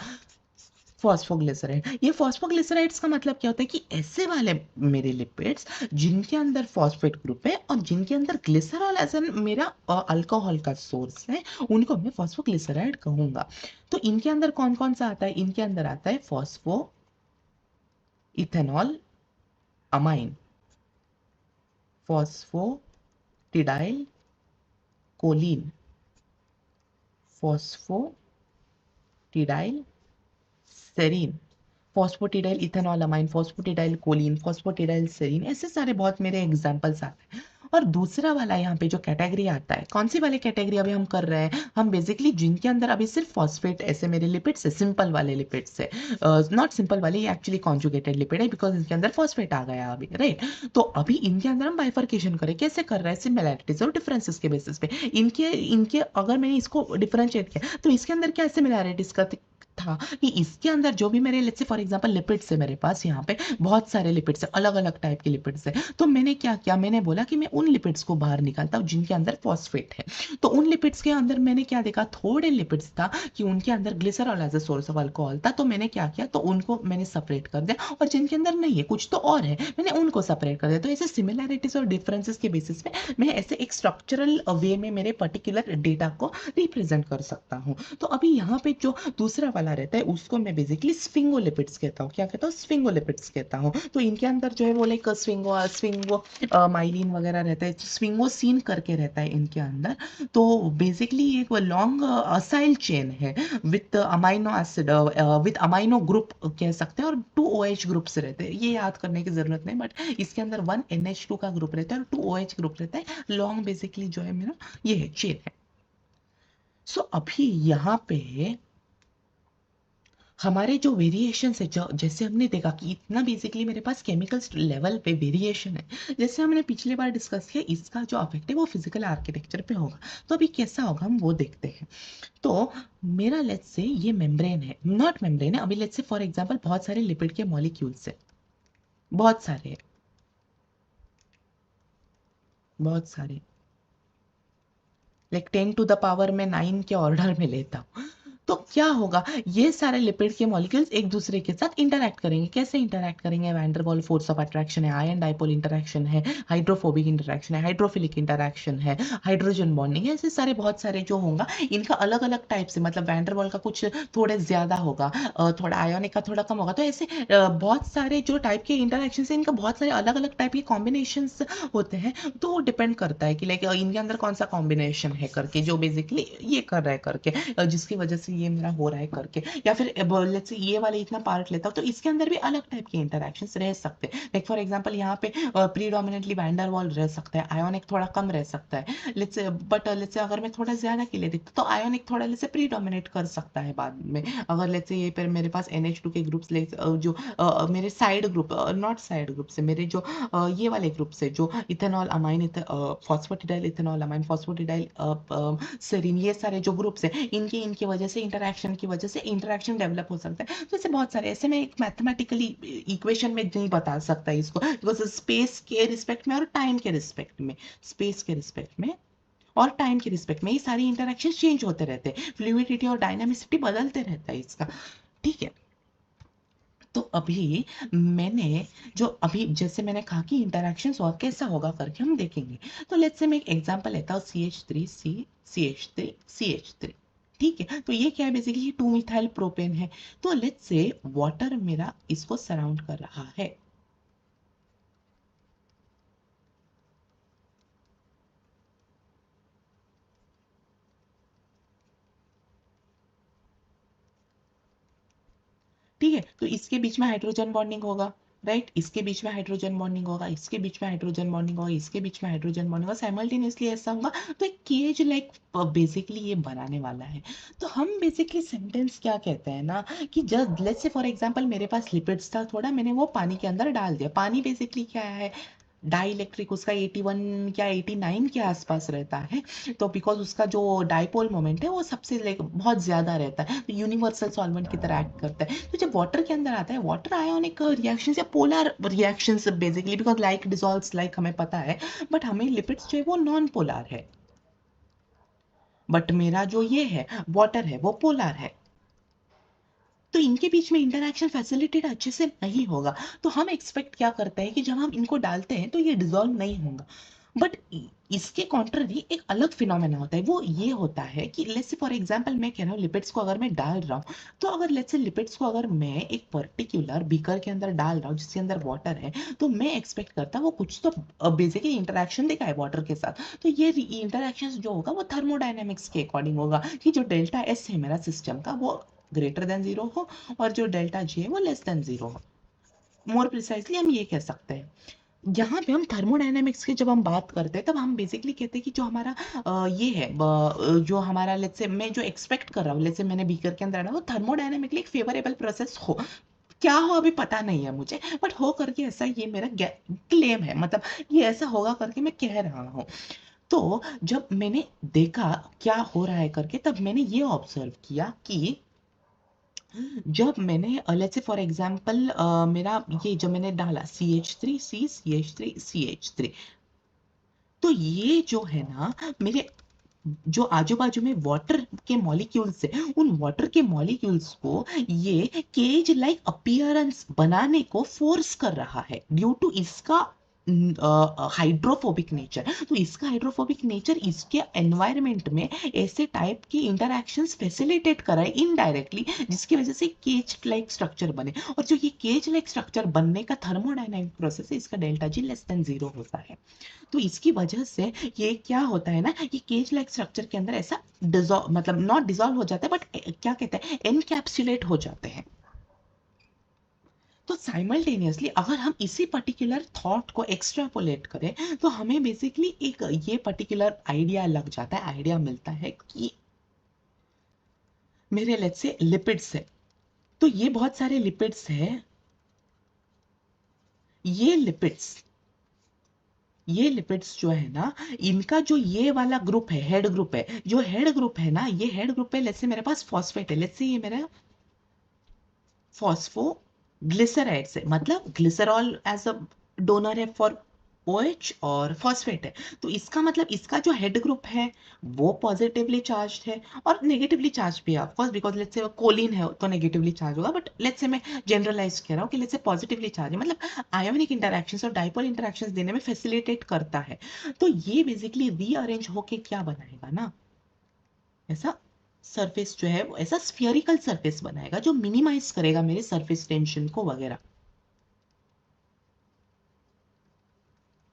फॉस्फोग्लिसराइड। ये फॉस्फोग्लिसराइड्स का मतलब क्या होता है कि ऐसे वाले मेरे लिपिड्स जिनके अंदर फॉस्फेट ग्रुप है और जिनके अंदर ग्लिसरॉल एज एन मेरा अल्कोहल का सोर्स है, उनको मैं फॉस्फोग्लिसराइड कहूंगा। तो इनके अंदर कौन कौन सा आता है, इनके अंदर आता है phospho ethanol amine, phosphatidyl choline, phosphatidyl serine, phosphatidyl ethanol amine, phosphatidyl choline, phosphatidyl serine, ऐसे सारे बहुत मेरे एग्जांपल्स आते हैं। और दूसरा वाला यहाँ पे जो कैटेगरी आता है, कौन सी वाली कैटेगरी अभी हम कर रहे हैं, हम बेसिकली जिनके अंदर अभी सिर्फ फॉस्फेट ऐसे मेरे लिपिड्स है, सिंपल वाले लिपिड्स है, नॉट सिंपल वाले, ये एक्चुअली कॉन्जुगेटेड लिपिड है बिकॉज इनके अंदर फॉस्फेट आ गया अभी, राइट। तो अभी इनके अंदर हम बाइफर्केशन करें, कैसे कर रहे हैं, सिमिलैरिटीज और डिफरेंसेस के बेसिस पे। इनके इनके अगर मैंने इसको डिफरेंशिएट किया तो इसके अंदर क्या सिमिलैरिटीज था कि इसके अंदर जो भी मेरे let's say for example lipids है, मेरे पास यहाँ पे बहुत सारे लिपिड्स है, अलग अलग टाइप के लिपिड्स है, तो मैंने क्या किया, मैंने बोला कि मैं उन लिपिड्स को बाहर निकालता हूँ जिनके अंदर फॉस्फेट है। तो उन लिपिड्स के अंदर मैंने क्या देखा, थोड़े लिपिड्स था कि उनके अंदर glycerol as a source of alcohol था, तो मैंने क्या किया, तो उनको मैंने सेपरेट कर दिया, और जिनके अंदर नहीं है कुछ तो और है, मैंने उनको सेपरेट कर दिया। तो ऐसे सिमिलैरिटीज और डिफरेंसेस के बेसिस पे मैं ऐसे एक स्ट्रक्चरल वे में मेरे पर्टिकुलर डेटा को रिप्रेजेंट कर सकता हूँ। तो अभी यहाँ पे जो दूसरा वाला रहता है उसको मैं बेसिकली स्फिंगोलिपिड्स कहता हूँ, क्या कहता हूँ, स्फिंगोलिपिड्स कहता हूँ। तो इनके अंदर जो है वो लाइक स्विंगो माइलिन वगैरह रहता है, स्विंगोसिन करके रहता है इनके अंदर। तो बेसिकली ये एक लॉन्ग असाइल चेन है with amino acid, with amino group कह सकते हैं, और 2 OH ग्रुप्स रहते हैं, ये याद करने की जरूरत नहीं, बट इसके अंदर 1 NH2 का ग्रुप रहता है और 2 OH ग्रुप रहता है। लॉन्ग बेसिकली जो है मेरा ये है चेन है। सो अभी यहाँ पे हमारे जो वेरिएशन है, जो जैसे हमने देखा कि इतना बेसिकली मेरे पास केमिकल लेवल पे वेरिएशन है, जैसे हमने पिछले बार डिस्कस किया, इसका जो अफेक्ट है वो फिजिकल आर्किटेक्चर पे होगा। तो अभी कैसा होगा हम वो देखते हैं। तो मेरा लेट्स से ये मेम्ब्रेन है, नॉट मेम्ब्रेन है, अभी लेट्स से फॉर एग्जांपल बहुत सारे लिपिड के मॉलिक्यूल्स है, बहुत सारे, बहुत सारे, लाइक 10⁻⁹ के ऑर्डर में लेता हूँ। तो क्या होगा, ये सारे लिपिड के मॉलिक्यूल्स एक दूसरे के साथ इंटरैक्ट करेंगे, कैसे इंटरैक्ट करेंगे, van der Waals force of attraction है, आयन डाइपोल इंटरैक्शन है, हाइड्रोफोबिक इंटरैक्शन है, हाइड्रोफिलिक इंटरैक्शन है, हाइड्रोजन बॉन्डिंग है, ऐसे सारे बहुत सारे जो होगा इनका अलग अलग टाइप से, मतलब वैन डर वाल का कुछ थोड़े ज्यादा होगा, थोड़ा आयोनिक का थोड़ा कम होगा, तो ऐसे बहुत सारे जो टाइप के इंटरैक्शन है, इनका बहुत सारे अलग अलग टाइप के कॉम्बिनेशन होते हैं। तो वो डिपेंड करता है कि लाइक इनके अंदर कौन सा कॉम्बिनेशन है करके, जो बेसिकली ये कर रहा है करके, जिसकी वजह से ये मेरा हो रहा है करके, या फिर लेट्स से ये वाले इतना पार्ट लेता हूँ तो इसके अंदर भी अलग टाइप के इंटरैक्शंस रह सकते हैं। लाइक फॉर एग्जांपल यहाँ पे प्रीडोमिनेटली वैन डर वाल रह सकता है, आयोनिक थोड़ा कम रह सकता है, लेट्स से, बट लेट्स से अगर मैं थोड़ा ज्यादा के लिए देखता तो आयोनिक थोड़ा लेट्स से प्रीडोमिनेट कर सकता है बाद में। अगर लेट्स से ये पर मेरे पास NH2 के ग्रुप्स जो मेरे side group, not side group से मेरे जो ये वाले ग्रुप से, जो ethanol amine, phosphatidyl ethanol amine, phosphatidyl serine, ये सारे जो ग्रुप्स है, इनकी इनकी वजह से इंटरैक्शन की वजह से इंटरैक्शन डेवलप हो सकता है। तो ऐसे बहुत सारे, ऐसे मैं एक मैथमेटिकली इक्वेशन में नहीं बता सकता इसको, बिकॉज स्पेस के रिस्पेक्ट में और टाइम के रिस्पेक्ट में, स्पेस के रिस्पेक्ट में और टाइम के रिस्पेक्ट में ये सारी इंटरैक्शन चेंज होते रहते हैं, फ्लूइडिटी और डायनामिसिटी बदलते रहता है इसका, ठीक है। तो अभी मैंने जो अभी जैसे मैंने कहा कि इंटरैक्शंस और कैसा होगा करके हम देखेंगे। तो लेट्स से मैं एक एग्जांपल लेता हूँ, CH3 CH3 CH3, ठीक है, तो ये क्या है बेसिकली 2 मिथाइल प्रोपेन है। तो लेट्स से वाटर मेरा इसको सराउंड कर रहा है। ठीक है, तो इसके बीच में हाइड्रोजन बॉन्डिंग होगा, राइट, इसके बीच में हाइड्रोजन बॉन्डिंग होगा, इसके बीच में हाइड्रोजन बॉन्डिंग होगा, इसके बीच में हाइड्रोजन बॉन्डिंग होगा, साइमल्टेनियसली ऐसा होगा। तो एक केज लाइक बेसिकली ये बनाने वाला है। तो हम बेसिकली सेंटेंस क्या कहते हैं ना, कि just let's say for example मेरे पास लिपिड्स था थोड़ा, मैंने वो पानी के अंदर डाल दिया। पानी बेसिकली क्या है, डाई इलेक्ट्रिक, उसका 81 क्या 89 के आसपास रहता है। तो बिकॉज उसका जो डाइपोल मोमेंट है वो सबसे लाइक बहुत ज्यादा रहता है, तो यूनिवर्सल सॉल्वेंट की तरह एक्ट करता है। तो जब वाटर के अंदर आता है, वाटर आयोनिक रिएक्शन या polar reaction basically, because like dissolves like हमें पता है, बट हमें लिपिड्स जो है वो नॉन पोलर है। बट मेरा जो ये है वाटर है वो पोलर है। तो इनके बीच में इंटरैक्शन फैसिलिटेट अच्छे से नहीं होगा। तो हम एक्सपेक्ट क्या करते हैं कि जब हम इनको डालते हैं तो ये डिजोल्व नहीं होगा। बट इसके कॉन्ट्ररी एक अलग फिनोमेना होता है, वो ये होता है कि लेट्स से फॉर एग्जांपल मैं कह रहा हूँ लिपिड्स को अगर मैं डाल रहा हूँ, तो अगर लेट्स से लिपिड्स को अगर मैं एक पर्टिकुलर बीकर के अंदर डाल रहा हूँ जिसके अंदर वाटर है, तो मैं एक्सपेक्ट करता वो कुछ तो बेसिकली इंटरेक्शन दिखाए वाटर के साथ। तो ये इंटरेक्शन जो होगा वो थर्मोडाइनमिक्स के अकॉर्डिंग होगा, कि जो डेल्टा एस है मेरा सिस्टम का वो ग्रेटर देन जीरो हो, और जो डेल्टा जी है वो लेस देन जीरो हो। मोर प्रिसाइजली हम ये कह सकते हैं। यहाँ पे हम थर्मोडायनेमिक्स की जब हम बात करते हैं तब हम बेसिकली कहते हैं कि जो हमारा ये है जो हमारा लेट्स से मैं जो एक्सपेक्ट कर रहा हूँ, लेट्स से मैंने बीकर के अंदर डाला, वो थर्मोडायनेमिकली एक फेवरेबल प्रोसेस हो। क्या हो अभी पता नहीं है मुझे, बट हो करके ऐसा ये मेरा क्लेम है, मतलब ये ऐसा होगा करके मैं कह रहा हूँ। तो जब मैंने देखा क्या हो रहा है करके, तब मैंने ये ऑब्जर्व किया कि जब मैंने लेट्स से फॉर एग्जांपल मेरा ये जब मैंने डाला CH3 C CH3 CH3, तो ये जो है ना मेरे जो आजू बाजू में वाटर के मॉलिक्यूल्स है, उन वाटर के मॉलिक्यूल्स को ये केज लाइक अपीयरेंस बनाने को फोर्स कर रहा है ड्यू टू इसका हाइड्रोफोबिक नेचर। तो इसका हाइड्रोफोबिक नेचर इसके एनवायरनमेंट में ऐसे टाइप की इंटरैक्शंस फैसिलिटेट कराए इनडायरेक्टली, जिसकी वजह से केज लाइक स्ट्रक्चर बने। और जो ये केज लाइक स्ट्रक्चर बनने का थर्मोडायनामिक प्रोसेस है, इसका delta G less than zero होता है। तो इसकी वजह से ये क्या होता है ना, ये केज लाइक स्ट्रक्चर के अंदर ऐसा डिजॉल्व, मतलब नॉट डिजॉल्व हो जाता है, बट क्या कहते हैं एनकैप्सुलेट हो जाते हैं। तो साइमल्टेनियसली अगर हम इसी पर्टिकुलर थॉट को एक्सट्रापोलेट करें, तो हमें बेसिकली एक ये पर्टिकुलर आइडिया लग जाता है, आइडिया मिलता है कि मेरे लेट्स से लिपिड्स है, तो ये बहुत सारे लिपिड्स है। ये लिपिड्स ये लिपिड्स जो है ना, इनका जो ये वाला ग्रुप है, हेड ग्रुप है, जो हेड ग्रुप है ना, ये हेड ग्रुप है, लेट्स से मेरे पास फॉस्फेट है, लेट्स से ये मेरा फॉस्फो ग्लिसराइड से, मतलब ग्लिसरॉल एज अ डोनर है फॉर OH, और फॉस्फेट है। तो इसका मतलब इसका जो हेड ग्रुप है वो पॉजिटिवली चार्ज है, और नेगेटिवली चार्ज भी है of course, because let's say choline है तो नेगेटिवली चार्ज होगा, बट लेट्स से मैं जनरलाइज कह रहा हूँ कि लेट्स से पॉजिटिवली चार्ज है, मतलब आयोनिक इंटरैक्शंस और डाइपोल इंटरैक्शंस देने में फैसिलिटेट करता है। तो ये बेसिकली रीअरेंज होके क्या बनाएगा ना, ऐसा सरफेस जो है वो ऐसा स्फियरिकल सरफेस बनाएगा जो मिनिमाइज करेगा मेरे सरफेस टेंशन को वगैरह।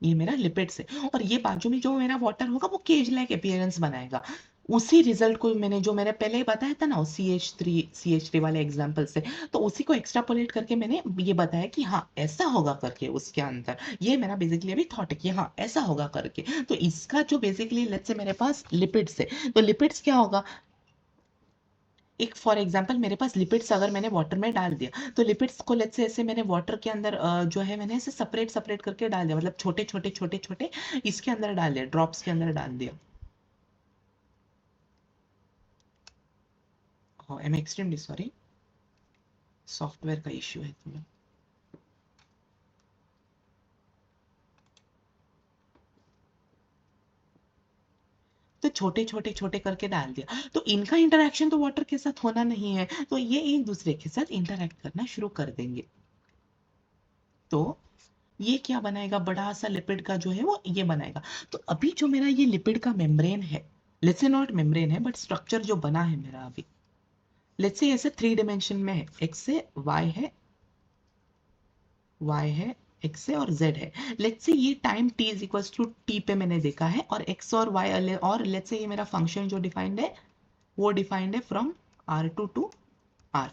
ये मेरा लिपिड्स है, और ये बाजू में जो मेरा वाटर होगा वो केज लाइक अपीयरेंस बनाएगा। उसी रिजल्ट को मैंने जो मैंने पहले ही बताया था ना, CH3 वाले एग्जांपल से, तो उसी को एक्सट्रापोलेट करके मैंने ये बताया कि हाँ ऐसा होगा करके उसके अंदर। ये मेरा बेसिकली अभी थॉट है कि हाँ ऐसा होगा करके। तो इसका जो बेसिकली लेट्स से मेरे पास लिपिड्स है, तो लिपिड्स क्या होगा, एक फॉर एग्जांपल मेरे पास लिपिड्स अगर मैंने वाटर में डाल दिया, तो लिपिड्स को लेट्स से ऐसे मैंने वाटर के अंदर जो है मैंने ऐसे सेपरेट सेपरेट करके डाल दिया, मतलब छोटे छोटे छोटे छोटे इसके अंदर डाल दिया, ड्रॉप्स के अंदर डाल दिया। I am extremely sorry, software का इश्यू है थोड़ा। तो छोटे छोटे छोटे करके डाल दिया, तो इनका इंटरेक्शन तो वाटर के साथ होना नहीं है, तो ये एक दूसरे के साथ इंटरेक्ट करना शुरू कर देंगे। तो ये क्या बनाएगा, बड़ा सा लिपिड का जो है वो ये बनाएगा। तो अभी जो मेरा ये लिपिड का मेम्ब्रेन है, लेट्स से नॉट मेम्ब्रेन है बट स्ट्रक्चर जो बना है मेरा अभी, लेट्स से ऐसे 3 डायमेंशन में है, एक्स है, वाई है, y है, x है और z है। लेट्स से ये time t is equals to t पे मैंने देखा है और x और y और लेट्स से ये मेरा फंक्शन जो डिफाइंड है वो डिफाइंड है फ्रॉम r2 टू r।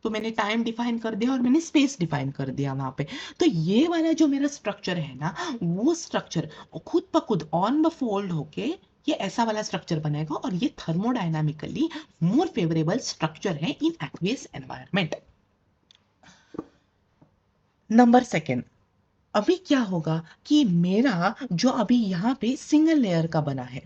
तो मैंने टाइम डिफाइन कर दिया और मैंने स्पेस डिफाइन कर दिया वहां पे। तो ये वाला जो मेरा स्ट्रक्चर है ना, वो स्ट्रक्चर खुद ब खुद ऑन द फोल्ड होके ये ऐसा वाला स्ट्रक्चर बनेगा और ये थर्मोडायनामिकली मोर फेवरेबल स्ट्रक्चर है इन एक्वियस एनवायरनमेंट। नंबर सेकेंड, अभी क्या होगा कि मेरा जो अभी यहां पे सिंगल लेयर का बना है,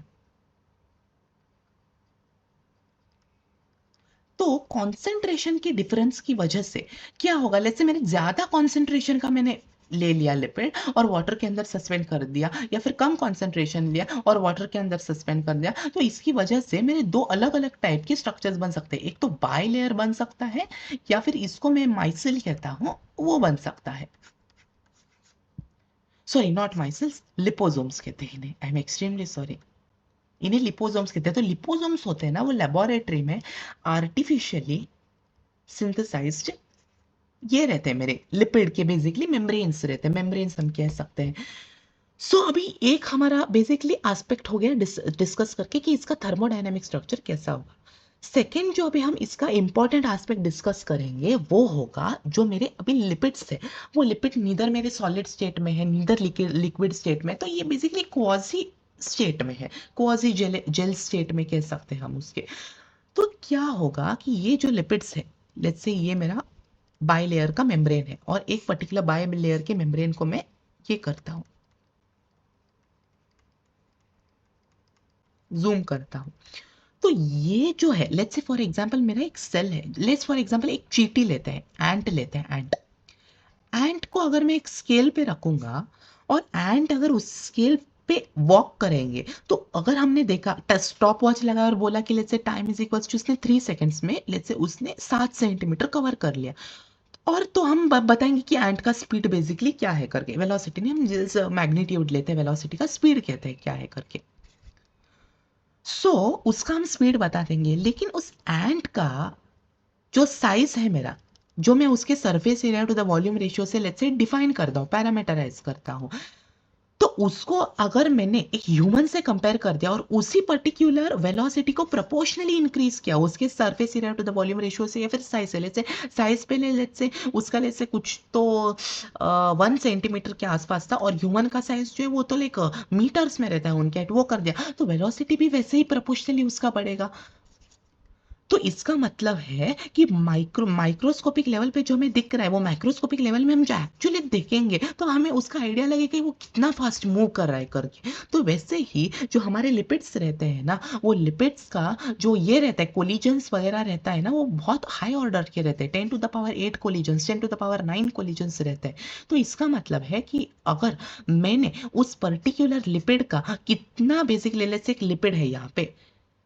तो कॉन्सेंट्रेशन के डिफरेंस की वजह से क्या होगा, लेट्स से मैंने ज्यादा कॉन्सेंट्रेशन का मैंने ले लिया लिपिड और वाटर के अंदर सस्पेंड कर दिया, या फिर कम कॉन्सेंट्रेशन लिया और वाटर के अंदर सस्पेंड कर दिया, तो इसकी वजह से मेरे दो अलग अलग टाइप के स्ट्रक्चर्स बन सकते हैं। एक तो बाई लेयर बन सकता है, या फिर इसको मैं माइसिल कहता हूं, वो बन सकता है। सॉरी, नॉट माइसिल्स, लिपोसोम्स कहते हैं इन्हें, आई एम एक्सट्रीमली सॉरी, इन्हें लिपोसोम्स कहते हैं। तो लिपोसोम्स होते हैं ना, वो लेबोरेटरी में आर्टिफिशियली सिंथेसाइज्ड ये रहते हैं मेरे लिपिड के, बेसिकली मेम्ब्रेन्स रहते हैं, मेम्ब्रेन्स हम कह सकते हैं। सो अभी एक हमारा बेसिकली एस्पेक्ट हो गया डिस्कस करके कि इसका थर्मोडायनामिक स्ट्रक्चर कैसा होगा। सेकेंड जो अभी हम इसका इंपॉर्टेंट एस्पेक्ट डिस्कस करेंगे वो होगा जो मेरे अभी लिपिड्स है, वो लिपिड नीदर मेरे सॉलिड स्टेट में है नीदर लिक्विड स्टेट में, तो ये बेसिकली क्वाजी स्टेट में है, क्वाजी जेल स्टेट में कह सकते हैं हम उसके। तो क्या होगा कि ये जो लिपिड्स है, लेट्स से ये मेरा बाई लेयर का मेम्ब्रेन है और एक पर्टिकुलर बाई लेयर के मेम्ब्रेन को मैं ये करता हूं, जूम करता हूं। तो ये जो है, लेट्स से फॉर एग्जांपल मेरा एक सेल है, लेट्स फॉर एग्जांपल एक चींटी लेते हैं, एंट लेते हैं, एंट। एंट को अगर मैं एक स्केल पे रखूंगा और एंट अगर उस स्केल पे वॉक करेंगे, तो अगर हमने देखा स्टॉप वॉच लगाया और बोला कि let's say time is equals to, उसने 3 सेकंड्स में लेट्स से उसने 7 सेंटीमीटर कवर कर लिया, और तो हम बताएंगे कि एंट का स्पीड बेसिकली क्या है करके, वेलोसिटी नहीं, हम जिस मैग्नीट्यूड लेते हैं वेलोसिटी का, स्पीड कहते हैं क्या है करके। सो उसका हम स्पीड बता देंगे, लेकिन उस एंट का जो साइज है मेरा, जो मैं उसके surface area to the volume ratio से लेट्स से डिफाइन करता हूं, पैरामीटराइज करता हूं, तो उसको अगर मैंने एक ह्यूमन से कंपेयर कर दिया और उसी पर्टिकुलर वेलोसिटी को प्रोपोर्शनली इंक्रीज किया उसके surface area to the volume ratio से या फिर साइज से, लेट्स से साइज पे लेट्स से उसका लेट्स से कुछ तो 1 सेंटीमीटर के आसपास था और ह्यूमन का साइज जो है वो तो लाइक मीटर्स में रहता है उनके, वो कर दिया, तो वेलोसिटी भी वैसे ही प्रोपोर्शनली उसका बढ़ेगा। तो इसका मतलब है कि माइक्रोस्कोपिक लेवल पे जो हमें दिख रहा है, वो माइक्रोस्कोपिक लेवल में हम जो एक्चुअली देखेंगे तो हमें उसका आइडिया लगेगा कि वो कितना फास्ट मूव कर रहा है करके। तो वैसे ही जो हमारे लिपिड्स रहते हैं ना, वो लिपिड्स का जो ये रहता है कोलिजन्स वगैरह रहता है ना, वो बहुत हाई ऑर्डर के रहते हैं, 10⁸ कोलिजन्स, 10⁹ कोलिजन्स रहते हैं। तो इसका मतलब है कि अगर मैंने उस पर्टिकुलर लिपिड का कितना बेसिकली, लेट्स एक लिपिड है यहाँ पे,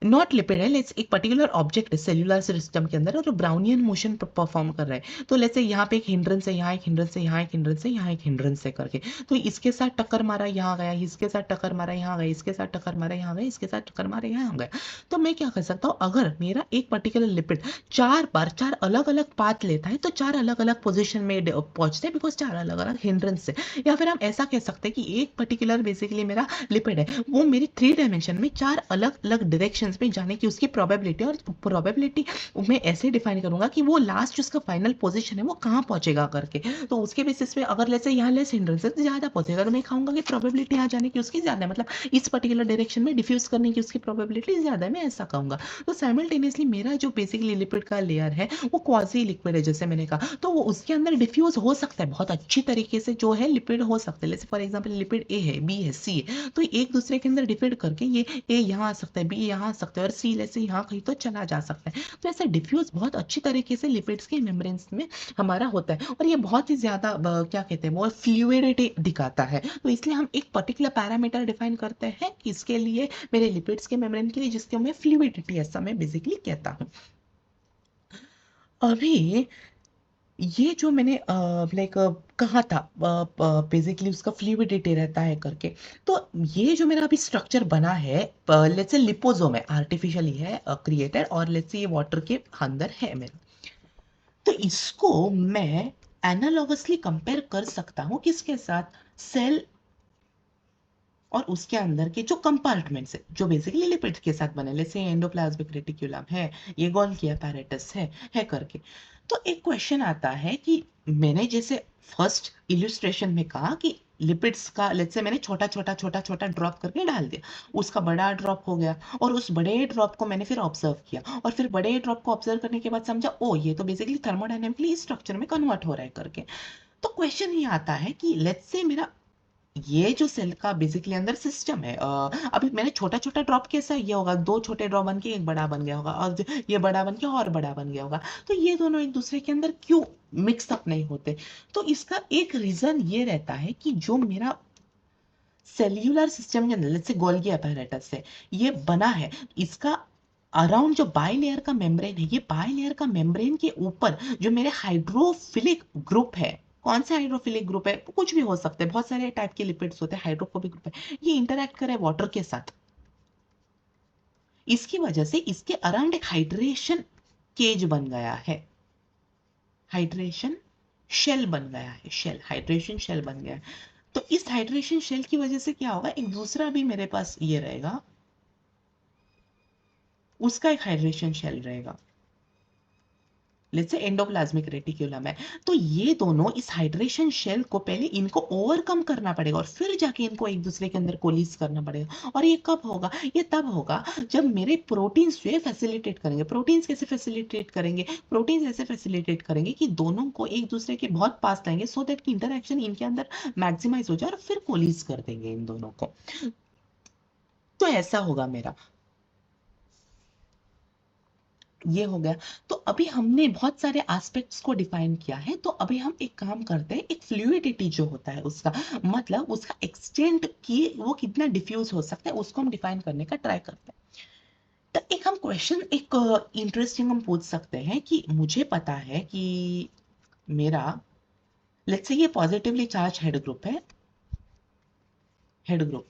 नॉट लिपिड है, लेट्स एक पर्टिकुलर ऑब्जेक्ट है सेल्यूलर सिस्टम के अंदर और जो ब्राउनियन मोशन परफॉर्म कर रहा है, तो लेट्स से यहाँ पे एक हिंड्रेंस है, यहाँ एक हिंड्रेंस है, यहाँ एक हिंड्रेंस है, यहाँ एक हिंड्रेंस है करके, तो इसके साथ टक्कर मारा यहाँ गया, इसके साथ टक्कर मारा यहाँ गया, इसके साथ टक्कर मारा यहाँ गया, इसके साथ टक्कर मारा यहाँ गया। तो मैं क्या कर सकता हूँ, अगर मेरा एक पर्टिकुलर लिपिड 4 बार 4 अलग अलग पाथ लेता है तो 4 अलग अलग पोजिशन में पहुंचते हैं, बिकॉज 4 अलग अलग हिंड्रेंस है। या फिर हम ऐसा कह सकते हैं कि एक पर्टिकुलर बेसिकली मेरा लिपिड है, वो मेरी 3 डायमेंशन में 4 अलग अलग डायरेक्शन पे जाने की उसकी प्रोबेबिलिटी, और प्रोबेबिलिटी मैं ऐसे डिफाइन करूंगा कि वो लास्ट उसका फाइनल पोजीशन है वो कहां पहुंचेगा करके। तो उसके बेसिस पे अगर लेट्स से यहाँ लेस हिंड्रेंस ज्यादा पहुंचेगा, तो मैं कहूंगा कि प्रोबेबिलिटी यहाँ जाने की उसकी ज्यादा है, मतलब इस पर्टिकुलर डायरेक्शन में डिफ्यूज करने की उसकी प्रोबेबिलिटी ज्यादा है, मैं ऐसा कहूंगा। तो साइमल्टेनियसली मेरा जो बेसिकली लिपिड का लेयर है वो क्वाजी लिक्विड है, जैसे मैंने कहा, तो वो उसके अंदर डिफ्यूज हो सकता है बहुत अच्छी तरीके से, जो है लिपिड हो सकता है, जैसे फॉर एग्जाम्पल लिपिड ए है, बी है, सी है, तो एक दूसरे के अंदर डिफाइड करके ये ए यहाँ आ सकता है, बी यहाँ आ सकता है और सी से यहाँ कहीं तो चला जा सकता है। तो ऐसा डिफ्यूज बहुत अच्छी तरीके से लिपिड्स के मेम्ब्रेन्स में हमारा होता है और ये बहुत ही ज्यादा क्या कहते हैं, वो फ्लूइडिटी दिखाता है। तो इसलिए हम एक पर्टिकुलर पैरामीटर डिफाइन करते हैं इसके लिए, मेरे लिपिड्स के मेम्ब्रेन के लिए, जिसको मैं फ्लूइडिटी ऐसा मैं बेसिकली कहता हूँ। अभी ये जो मैंने लाइक कहा था बेसिकली उसका फ्लूइडिटी रहता है करके, तो ये जो मेरा अभी स्ट्रक्चर बना है, लेट्स से लिपोसोम है, आर्टिफिशियली है क्रिएटेड, और लेट्स से ये वाटर के अंदर है मेरा। तो इसको मैं एनालॉगसली कंपेयर कर सकता हूँ किसके साथ, सेल और उसके अंदर के जो कंपार्टमेंट्स है जो बेसिकली लिपिड के साथ बने, जैसे एंडोप्लाज्मिक रेटिकुलम है, ये गोल्गी apparatus है करके। तो एक क्वेश्चन आता है कि मैंने जैसे फर्स्ट इल्यूस्ट्रेशन में कहा कि लिपिड्स का लेट्स से मैंने छोटा छोटा छोटा छोटा ड्रॉप करके डाल दिया, उसका बड़ा ड्रॉप हो गया, और उस बड़े ड्रॉप को मैंने फिर ऑब्जर्व किया, और फिर बड़े ड्रॉप को ऑब्जर्व करने के बाद समझा ओ ये तो बेसिकली थर्मोडायनेमिकली स्ट्रक्चर में कन्वर्ट हो रहा है करके। तो क्वेश्चन ये आता है कि लेट्स से मेरा ये जो सेल का बेसिकली अंदर सिस्टम है, अभी मैंने छोटा छोटा ड्रॉप कैसा ये होगा, दो छोटे ड्रॉप बन के एक बड़ा बन गया होगा, और ये बड़ा बन के और बड़ा बन गया होगा, तो ये दोनों एक दूसरे के अंदर क्यों मिक्स अप नहीं होते? तो इसका एक रीजन ये रहता है कि जो मेरा सेल्यूलर सिस्टम के अंदर जैसे गोल्गी apparatus है ये बना है, इसका अराउंड जो बाई लेयर का मेम्ब्रेन है, ये बाई लेयर का मेम्ब्रेन के ऊपर जो मेरे हाइड्रोफिलिक ग्रुप है, कौन से हाइड्रोफिलिक ग्रुप है, कुछ भी हो सकते हैं, बहुत सारे टाइप के लिपिड्स होते हैं, हाइड्रोफोबिक ग्रुप है, ये इंटरैक्ट करे वाटर के साथ, इसकी वजह से इसके अराउंड एक हाइड्रेशन केज बन गया है, हाइड्रेशन शेल बन गया है, शेल, हाइड्रेशन शेल बन गया है। तो इस हाइड्रेशन शेल की वजह से क्या होगा, एक दूसरा भी मेरे पास ये रहेगा, उसका एक हाइड्रेशन शेल रहेगा, लेट्स से एंडोप्लाज्मिक रेटिकुलम है। तो ये दोनों इस हाइड्रेशन शेल को पहले इनको ओवरकम करना पड़ेगा, और फिर जाके इनको एक दूसरे के अंदर कोलिस करना पड़ेगा। और ये कब होगा, ये तब होगा जब मेरे प्रोटीन्स जो है फैसिलिटेट करेंगे। प्रोटीन्स कैसे फैसिलिटेट करेंगे, प्रोटीन्स ऐसे फैसिलिटेट करेंगे कि दोनों को एक दूसरे के बहुत पास लाएंगे, सो दैट की इंटरेक्शन इनके अंदर मैक्सिमाइज हो जाए, और फिर कोलिस कर देंगे इन दोनों को। तो ऐसा होगा मेरा, ये हो गया। तो अभी हमने बहुत सारे एस्पेक्ट्स को डिफाइन किया है, तो अभी हम एक काम करते हैं, एक फ्लूइडिटी जो होता है उसका मतलब उसका एक्सटेंट की वो कितना डिफ्यूज हो सकता है उसको हम डिफाइन करने का ट्राई करते हैं। तो एक हम क्वेश्चन एक इंटरेस्टिंग हम पूछ सकते हैं कि मुझे पता है कि मेरा लेट्स से ये पॉजिटिवली चार्ज हेड ग्रुप है, हेड ग्रुप।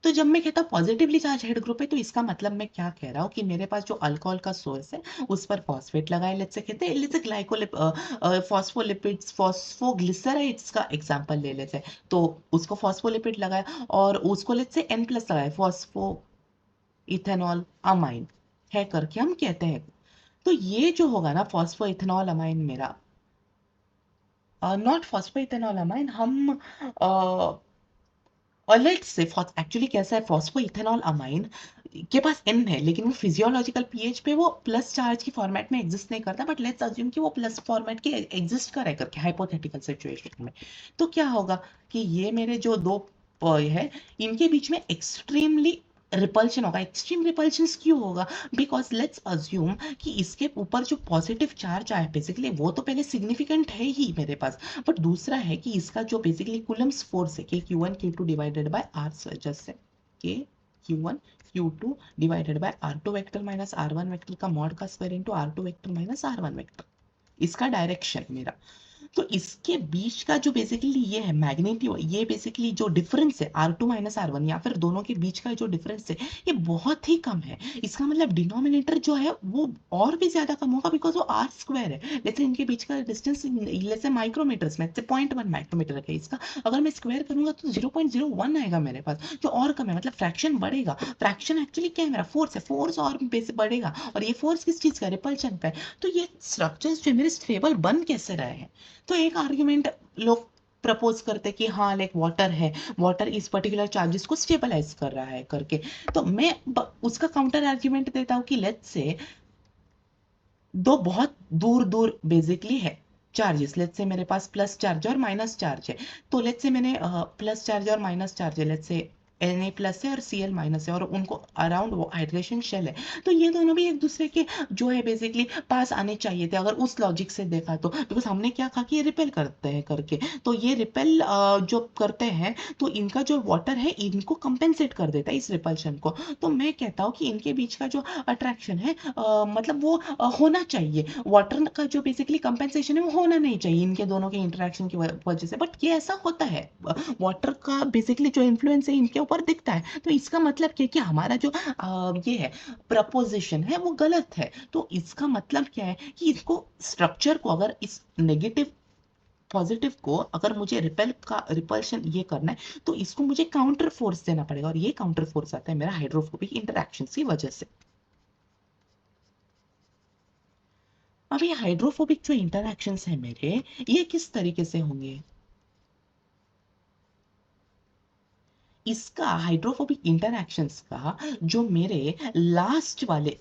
तो जब मैं कहता पॉजिटिवली चार्ज हेड ग्रुप है, तो इसका मतलब मैं क्या कह रहा हूँ कि मेरे पास जो अल्कोहल का सोर्स है उस पर फॉस्फेट लगाए, लेट्स से कहते हैं, लेट्स से ग्लाइकोलिप फॉस्फोलिपिड्स, फॉस्फोग्लिसराइड्स का एग्जांपल ले लेते हैं, तो उसको फॉस्फोलिपिड लगाया, और उसको लेट्स से N प्लस लगाए, फॉस्फो इथेनॉल अमाइन है करके हम कहते हैं। तो ये जो होगा ना फॉस्फो इथेनॉल अमाइन मेरा, नॉट फॉस्फो इथेनॉल अमाइन, हम और लेट्स से एक्चुअली कैसा है, फॉस्फोइथेनॉल अमाइन के पास N है, लेकिन वो फिजियोलॉजिकल पीएच पे वो प्लस चार्ज की फॉर्मेट में एग्जिस्ट नहीं करता, बट लेट्स अज्यूम कि वो प्लस फॉर्मेट के एग्जिस्ट करे करके हाइपोथेटिकल सिचुएशन में। तो क्या होगा कि ये मेरे जो दो है इनके बीच में एक्सट्रीमली रिपल्शन होगा। एक्सट्रीम रिपल्शन क्यों होगा, बिकॉज लेट्स अज्यूम कि इसके ऊपर जो पॉजिटिव चार्ज आया बेसिकली वो तो पहले सिग्निफिकेंट है ही मेरे पास, बट दूसरा है कि इसका जो बेसिकली कूलम्स फोर्स है के Q1 Q2 divided by are, just say के Q1 Q2 divided by R2 vector minus R1 vector का मॉड का square into R2 vector minus R1 vector, इसका डायरेक्शन मेरा। तो इसके बीच का जो बेसिकली ये है मैग्नीट्यूड, ये बेसिकली जो डिफरेंस है R2 माइनस R1 या फिर दोनों के बीच का जो डिफरेंस है ये बहुत ही कम है। इसका मतलब डिनोमिनेटर जो है वो और भी ज्यादा कम होगा, बिकॉज वो आर स्क्वायर है। जैसे इनके बीच का डिस्टेंस जैसे माइक्रोमीटर्स में 0.1 माइक्रोमीटर है, इसका अगर मैं स्क्वायर करूंगा तो 0.01 आएगा मेरे पास, जो और कम है, मतलब फ्रैक्शन बढ़ेगा। फ्रैक्शन एक्चुअली क्या है, मेरा फोर्स है, फोर्स और बेस बढ़ेगा, और ये फोर्स किस चीज का, रिपल्शन पे। तो ये स्ट्रक्चर्स जो मेरे स्टेबल बन कैसे रहे हैं, तो एक आर्ग्यूमेंट लोग प्रपोज करते कि हाँ लाइक वाटर है, वाटर इस पर्टिकुलर चार्जेस को स्टेबलाइज कर रहा है करके। तो मैं उसका काउंटर आर्ग्यूमेंट देता हूँ कि लेट्स से दो बहुत दूर दूर बेसिकली है चार्जेस, लेट्स से मेरे पास प्लस चार्ज और माइनस चार्ज है, तो लेट्स से मैंने प्लस चार्ज और माइनस चार्ज है, लेट्स से Na+ है और Cl- है और उनको अराउंड वो हाइड्रेशन शेल है, तो ये दोनों भी एक दूसरे के जो है बेसिकली पास आने चाहिए थे अगर उस लॉजिक से देखा तो, बिकॉज हमने क्या कहा कि ये रिपेल करते हैं करके, तो ये रिपेल जो करते हैं तो इनका जो वाटर है इनको कंपेंसेट कर देता है इस रिपल्शन को। तो मैं कहता हूँ कि इनके बीच का जो अट्रैक्शन है मतलब वो होना चाहिए, वाटर का जो बेसिकली कंपेंसेशन है वो होना नहीं चाहिए इनके दोनों के इंटरेक्शन की वजह से, बट ये ऐसा होता है, वाटर का बेसिकली जो इन्फ्लुएंस है इनके ऊपर दिखता है, तो इसका मतलब क्या है कि हमारा जो ये है प्रपोजिशन है वो गलत है। तो इसका मतलब क्या है कि इसको स्ट्रक्चर को अगर इस नेगेटिव पॉजिटिव को अगर मुझे रिपल्शन ये करना है तो इसको मुझे काउंटर फोर्स देना पड़ेगा, और ये काउंटर फोर्स आता है मेरा हाइड्रोफोबिक इंटरैक्शन की वजह से। अब ये हाइड्रोफोबिक जो इंटरैक्शंस है मेरे, ये किस तरीके से होंगे? इसका हाइड्रोफोबिक इंटरैक्शंस का जो मेरे लास्ट वाले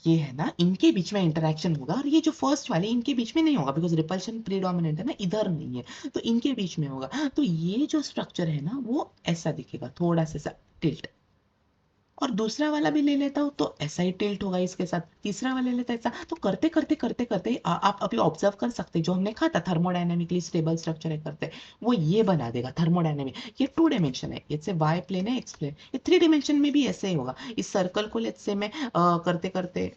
ये है ना, इनके बीच में इंटरेक्शन होगा, और ये जो फर्स्ट वाले इनके बीच में नहीं होगा बिकॉज रिपल्शन प्रीडोमिनेंट है ना, इधर नहीं है, तो इनके बीच में होगा। तो ये जो स्ट्रक्चर है ना वो ऐसा दिखेगा, थोड़ा सा टिल्ट, और दूसरा वाला भी ले लेता हूँ तो ऐसा ही टिल्ट होगा इसके साथ, तीसरा वाला ले लेता है ऐसा, तो करते करते करते करते आप अभी ऑब्जर्व कर सकते हैं जो हमने कहा था थर्मोडायनेमिकली स्टेबल स्ट्रक्चर है करते, वो ये बना देगा थर्मोडायनेमिक। ये 2 डायमेंशन है, ये वाई प्लेन है, एक्स प्लेन, ये 3 डायमेंशन में भी ऐसे ही होगा। इस सर्कल को लेट्स से मैं करते करते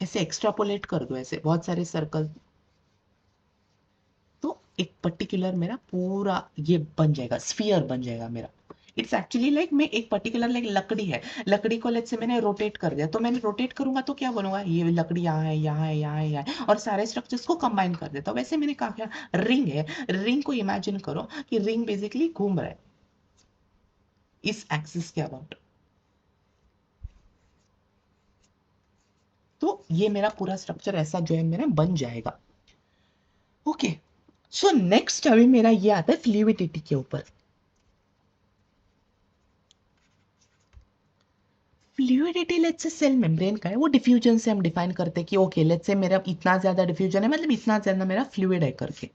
ऐसे एक्स्ट्रापोलेट कर दो, ऐसे बहुत सारे सर्कल, तो एक पर्टिकुलर मेरा पूरा ये बन जाएगा, स्फीयर बन जाएगा मेरा। इट्स एक्चुअली लाइक मैं एक पर्टिकुलर लाइक लकड़ी है, लकड़ी को लेट से मैंने रोटेट कर दिया, तो मैंने रोटेट करूंगा तो क्या बनूंगा, ये लकड़ी यहाँ है यहाँ है यहाँ है यहाँ है, और सारे स्ट्रक्चर्स को कंबाइन कर देता हूँ। वैसे मैंने कहा क्या, रिंग है, रिंग को इमेजिन करो कि रिंग बेसिकली घूम रहा है इस एक्सिस के अबाउट, तो ये मेरा पूरा स्ट्रक्चर ऐसा जो है मेरा बन जाएगा। ओके, सो नेक्स्ट अभी मेरा ये आता है फ्लूइडिटी के ऊपर। Fluidity let's say cell membrane का है, वो डिफ्यूजन से हम डिफाइन करते हैं कि ओके लेट्स से मेरा इतना ज्यादा डिफ्यूजन है, मतलब इतना ज्यादा मेरा फ्लूइड है करके।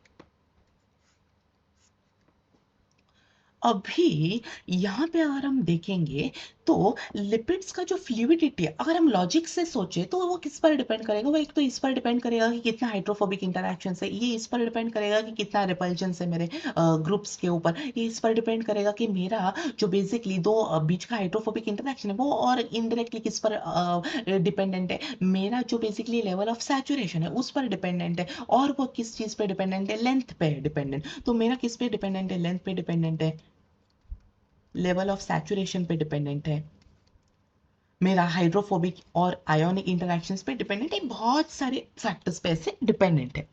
अभी यहाँ पे अगर हम देखेंगे तो लिपिड्स का जो फ्लूइडिटी है, अगर हम लॉजिक से सोचे तो वो किस पर डिपेंड करेगा, वो एक तो इस पर डिपेंड करेगा कि कितना हाइड्रोफोबिक इंटरैक्शन है, ये इस पर डिपेंड करेगा कि कितना रिपल्जन है मेरे ग्रुप्स के ऊपर, ये इस पर डिपेंड करेगा कि मेरा जो बेसिकली दो बीच का हाइड्रोफोबिक इंटरैक्शन है वो, और इनडायरेक्टली किस पर डिपेंडेंट है, मेरा जो बेसिकली लेवल ऑफ सैचुरेशन है उस पर डिपेंडेंट है, और वो किस चीज पे डिपेंडेंट है, लेंथ पे डिपेंडेंट। तो मेरा किस पे डिपेंडेंट है, लेंथ पे डिपेंडेंट है, लेवल ऑफ सैचुरेशन पे डिपेंडेंट है, मेरा हाइड्रोफोबिक और आयोनिक इंटरैक्शंस पे डिपेंडेंट है, बहुत सारे फैक्टर्स पे ऐसे डिपेंडेंट है।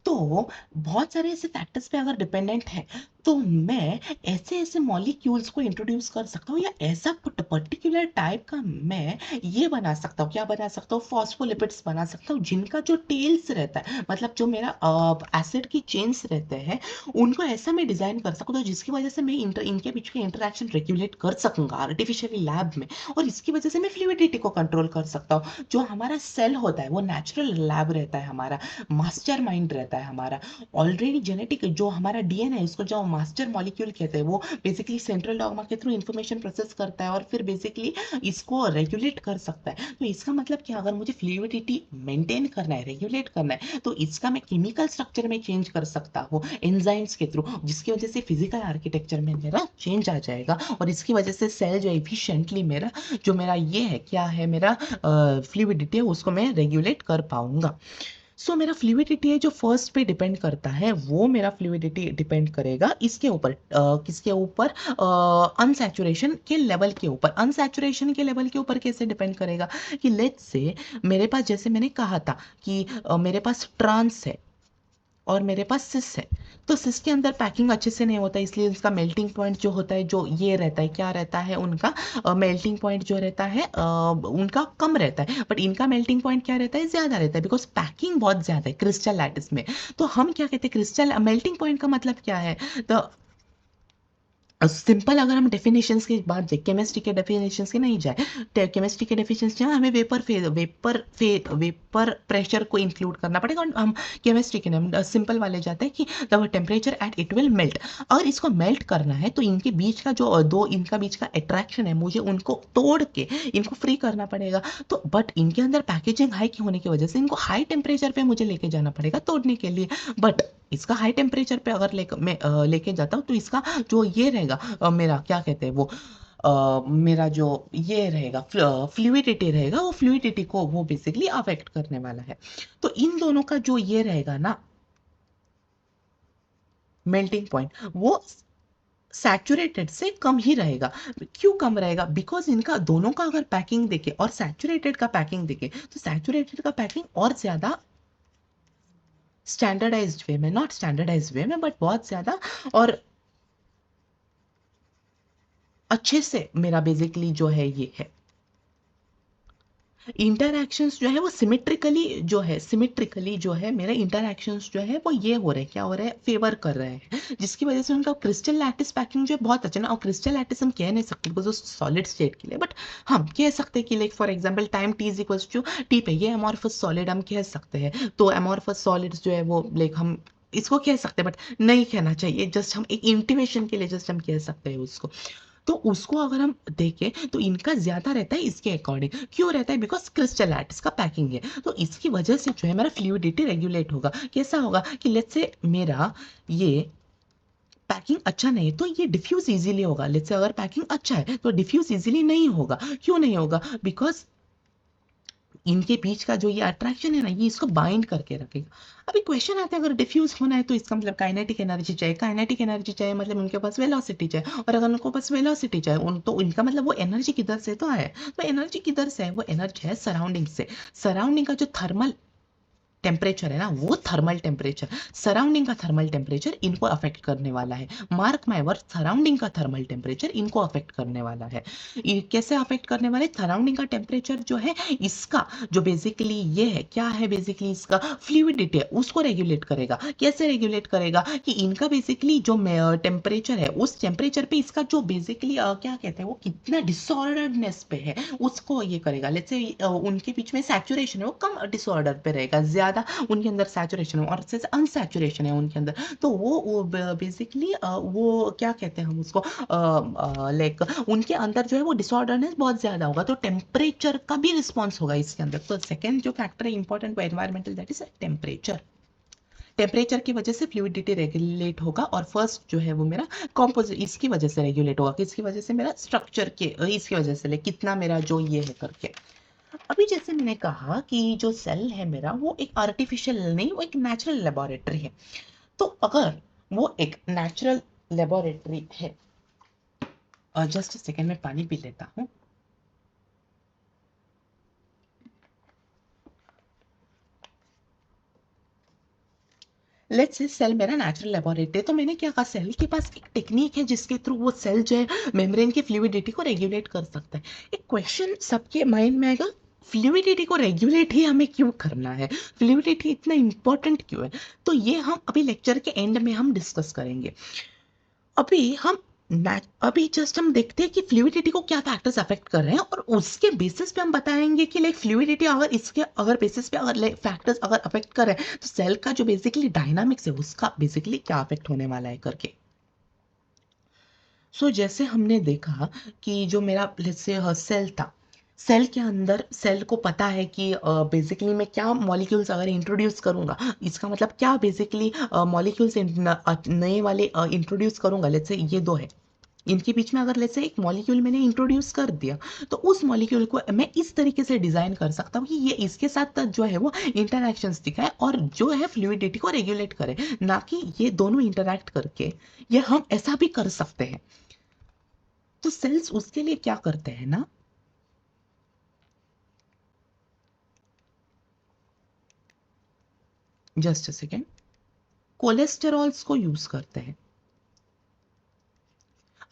तो बहुत सारे ऐसे फैक्टर्स पे अगर डिपेंडेंट है तो मैं ऐसे ऐसे मॉलिक्यूल्स को इंट्रोड्यूस कर सकता हूँ, या ऐसा पर्टिकुलर टाइप का मैं ये बना सकता हूँ, क्या बना सकता हूँ, फॉस्फोलिपिड्स बना सकता हूँ जिनका जो टेल्स रहता है, मतलब जो मेरा एसिड की चेन्स रहते हैं उनको ऐसा मैं डिजाइन कर सकता हूँ जिसकी वजह से मैं इनके बीच के इंटरेक्शन रेगुलेट कर सकूंगा आर्टिफिशियली लैब में, और इसकी वजह से मैं फ्लूइडिटी को कंट्रोल कर सकता हूँ। जो हमारा सेल होता है वो नेचुरल लैब रहता है हमारा, मास्टर माइंड रहता है हमारा, ऑलरेडी जेनेटिक जो हमारा डीएनए है उसको जो मास्टर मॉलिक्यूल कहते हैं, वो बेसिकली सेंट्रल डॉग्मा के थ्रू इंफॉर्मेशन प्रोसेस करता है और फिर बेसिकली इसको रेगुलेट कर सकता है। तो इसका मतलब क्या, अगर मुझे फ्लूइडिटी मेंटेन करना है, रेगुलेट करना है, तो इसका मैं केमिकल स्ट्रक्चर में चेंज कर सकता हूँ एंजाइम्स के थ्रू, जिसकी वजह से फिजिकल आर्किटेक्चर में मेरा चेंज आ जाएगा, और इसकी वजह से सेल जो एफिशिएंटली मेरा जो मेरा ये है क्या है मेरा फ्लूइडिटी है उसको मैं रेगुलेट कर पाऊंगा। सो मेरा फ्लूइडिटी है जो फर्स्ट पे डिपेंड करता है, वो मेरा फ्लूइडिटी डिपेंड करेगा इसके ऊपर, किसके ऊपर, अनसैचुरेशन के लेवल के ऊपर। अनसैचुरेशन के लेवल के ऊपर कैसे डिपेंड करेगा, कि लेट्स से मेरे पास, जैसे मैंने कहा था कि मेरे पास ट्रांस है और मेरे पास सिस है, तो सिस के अंदर पैकिंग अच्छे से नहीं होता, इसलिए उसका मेल्टिंग पॉइंट जो होता है, जो ये रहता है, क्या रहता है उनका मेल्टिंग पॉइंट जो रहता है उनका कम रहता है, बट इनका मेल्टिंग पॉइंट क्या रहता है, ज्यादा रहता है, बिकॉज पैकिंग बहुत ज्यादा है क्रिस्टल लैटिस में। तो हम क्या कहते हैं, क्रिस्टल मेल्टिंग पॉइंट का मतलब क्या है, द सिंपल अगर हम डेफिनेशंस की बात दें, केमिस्ट्री के डेफिनेशंस की नहीं जाए, केमिस्ट्री के डेफिनेशंस जो है हमें वेपर प्रेशर को इंक्लूड करना पड़ेगा, और हम केमिस्ट्री के नाम सिंपल वाले जाते हैं कि the temperature at it will melt. अगर इसको मेल्ट करना है तो इनके बीच का जो दो इनका बीच का अट्रैक्शन है, मुझे उनको तोड़ के इनको फ्री करना पड़ेगा। तो बट इनके अंदर पैकेजिंग हाई होने की वजह से इनको हाई टेम्परेचर पे मुझे लेके जाना पड़ेगा तोड़ने के लिए। बट इसका हाई टेम्परेचर पे अगर मैं लेके जाता हूँ तो इसका जो ये रहेगा, मेरा क्या कहते हैं वो, मेरा जो ये रहेगा फ्लूइडिटी रहेगा, वो फ्लूइडिटी को वो बेसिकली अफेक्ट करने वाला है। तो इन दोनों का जो ये रहेगा ना मेल्टिंग पॉइंट, वो सैचुरेटेड से कम ही रहेगा। क्यों कम रहेगा? बिकॉज इनका दोनों का अगर पैकिंग देखे और सैचुरेटेड का पैकिंग देखे, तो सैचुरेटेड का पैकिंग और ज्यादा स्टैंडर्डाइज्ड वे में, नॉट स्टैंडर्डाइज्ड वे में बट बहुत ज्यादा और अच्छे से मेरा बेसिकली जो है ये है इंटरैक्शंस जो है वो सिमेट्रिकली जो है मेरे इंटरैक्शंस जो है वो ये हो रहे हैं, क्या हो रहा है, फेवर कर रहे हैं, जिसकी वजह से उनका क्रिस्टल लैटिस पैकिंग जो है बहुत अच्छा ना। और क्रिस्टल लैटिस हम कह नहीं सकते बिकॉज वो सॉलिड स्टेट के लिए, बट हम कह सकते हैं कि like for example time T is equals to T पे ये अमॉर्फस सॉलिड हम कह सकते हैं। तो अमॉर्फस सॉलिड्स जो है वो लाइक हम इसको कह सकते हैं, बट नहीं कहना चाहिए, जस्ट हम एक इंटिमेशन के लिए जस्ट हम कह सकते हैं उसको। तो उसको अगर हम देखें तो इनका ज्यादा रहता है इसके अकॉर्डिंग। क्यों रहता है? बिकॉज क्रिस्टलाइट्स का पैकिंग है, तो इसकी वजह से जो है मेरा फ्लूइडिटी रेगुलेट होगा। कैसा होगा कि लेट्स से मेरा ये पैकिंग अच्छा नहीं है तो ये डिफ्यूज इजीली होगा। लेट्स से अगर पैकिंग अच्छा है तो डिफ्यूज इजीली नहीं होगा। क्यों नहीं होगा? बिकॉज इनके बीच का जो ये अट्रैक्शन है ना, ये इसको बाइंड करके रखेगा। अभी क्वेश्चन आता है, अगर डिफ्यूज होना है तो इसका मतलब काइनेटिक एनर्जी चाहिए, काइनेटिक एनर्जी चाहिए मतलब उनके पास वेलोसिटी चाहिए, और अगर उनको पास वेलोसिटी चाहिए तो इनका मतलब वो एनर्जी किधर से तो है। तो एनर्जी किधर से है? वो एनर्जी है सराउंडिंग से। सराउंडिंग का जो थर्मल टेम्परेचर है ना, वो थर्मल टेम्परेचर, सराउंडिंग का थर्मल टेम्परेचर इनको अफेक्ट करने वाला है। मार्क माय वर्ड, सराउंडिंग का थर्मल टेम्परेचर इनको अफेक्ट करने वाला है। ये कैसे अफेक्ट करने वाले? सराउंडिंग का टेम्परेचर जो है इसका जो बेसिकली ये है, क्या है बेसिकली इसका फ्लूइडिटी है, उसको रेगुलेट करेगा। कैसे रेगुलेट करेगा? कि इनका बेसिकली जो टेम्परेचर है, उस टेम्परेचर पे इसका जो बेसिकली क्या कहते हैं वो कितना डिसऑर्डरनेस पे है उसको ये करेगा। लेट्स से उनके बीच में सैचुरेशन है वो कम डिसऑर्डर पे रहेगा, ज्यादा उनके अंदर सैचुरेशन है और अनसैचुरेशन है उनके अंदर, तो वो बेसिकली वो क्या कहते हैं हम उसको लाइक उनके अंदर जो है वो डिसऑर्डरनेस बहुत ज्यादा होगा, तो टेम्परेचर का भी रिस्पॉन्स होगा इसके अंदर। तो सेकेंड जो फैक्टर है important for environmental, that is temperature. Temperature की वजह से फ्लूइडिटी रेगुलेट होगा, और फर्स्ट जो है वो मेरा कॉम्पोजिट इसकी वजह से रेगुलेट होगा, किसकी वजह से? मेरा स्ट्रक्चर के इसकी वजह से, लाइक कितना मेरा जो ये है करके। अभी जैसे मैंने कहा कि जो सेल है मेरा वो एक आर्टिफिशियल नहीं, वो एक नेचुरल लेबोरेटरी है। तो अगर वो एक नेचुरल लेबोरेटरी है, जस्ट सेकेंड में पानी पी लेता हूँ। लेट्स से सेल मेरा नेचुरल लेबोरेटरी है, तो मैंने क्या कहा, सेल के पास एक टेक्निक है जिसके थ्रू वो सेल जो है मेम्ब्रेन की फ्लूइडिटी को रेगुलेट कर सकता है। एक क्वेश्चन सबके माइंड में आएगा, फ्लूइडिटी को रेगुलेट ही हमें क्यों करना है, फ्लूइडिटी इतना इंपॉर्टेंट क्यों है? तो ये हम अभी लेक्चर के एंड में हम डिस्कस करेंगे। अभी हम अभी जस्ट हम देखते हैं कि फ्लूइडिटी को क्या फैक्टर्स अफेक्ट कर रहे हैं, और उसके बेसिस पे हम बताएंगे कि लाइक फ्लूइडिटी अगर इसके अगर बेसिस पे अगर लाइक फैक्टर्स अगर अफेक्ट कर रहे हैं तो सेल का जो बेसिकली डायनामिक्स है उसका बेसिकली क्या अफेक्ट होने वाला है करके। सो जैसे हमने देखा कि जो मेरा से सेल था, सेल के अंदर सेल को पता है कि बेसिकली मैं क्या मॉलिक्यूल्स अगर इंट्रोड्यूस करूंगा, इसका मतलब क्या बेसिकली मॉलिक्यूल्स नए वाले इंट्रोड्यूस करूंगा। लेट्स से ये दो है, इनके बीच में अगर लेट्स से एक मॉलिक्यूल मैंने इंट्रोड्यूस कर दिया, तो उस मॉलिक्यूल को मैं इस तरीके से डिजाइन कर सकता हूँ कि ये इसके साथ जो है वो इंटरैक्शंस दिखाए और जो है फ्लूइडिटी को रेगुलेट करे, ना कि ये दोनों इंटरैक्ट करके। ये हम ऐसा भी कर सकते हैं। तो सेल्स उसके लिए क्या करते हैं ना, जस्ट अ सेकेंड, कोलेस्टेरॉल्स को यूज करते हैं।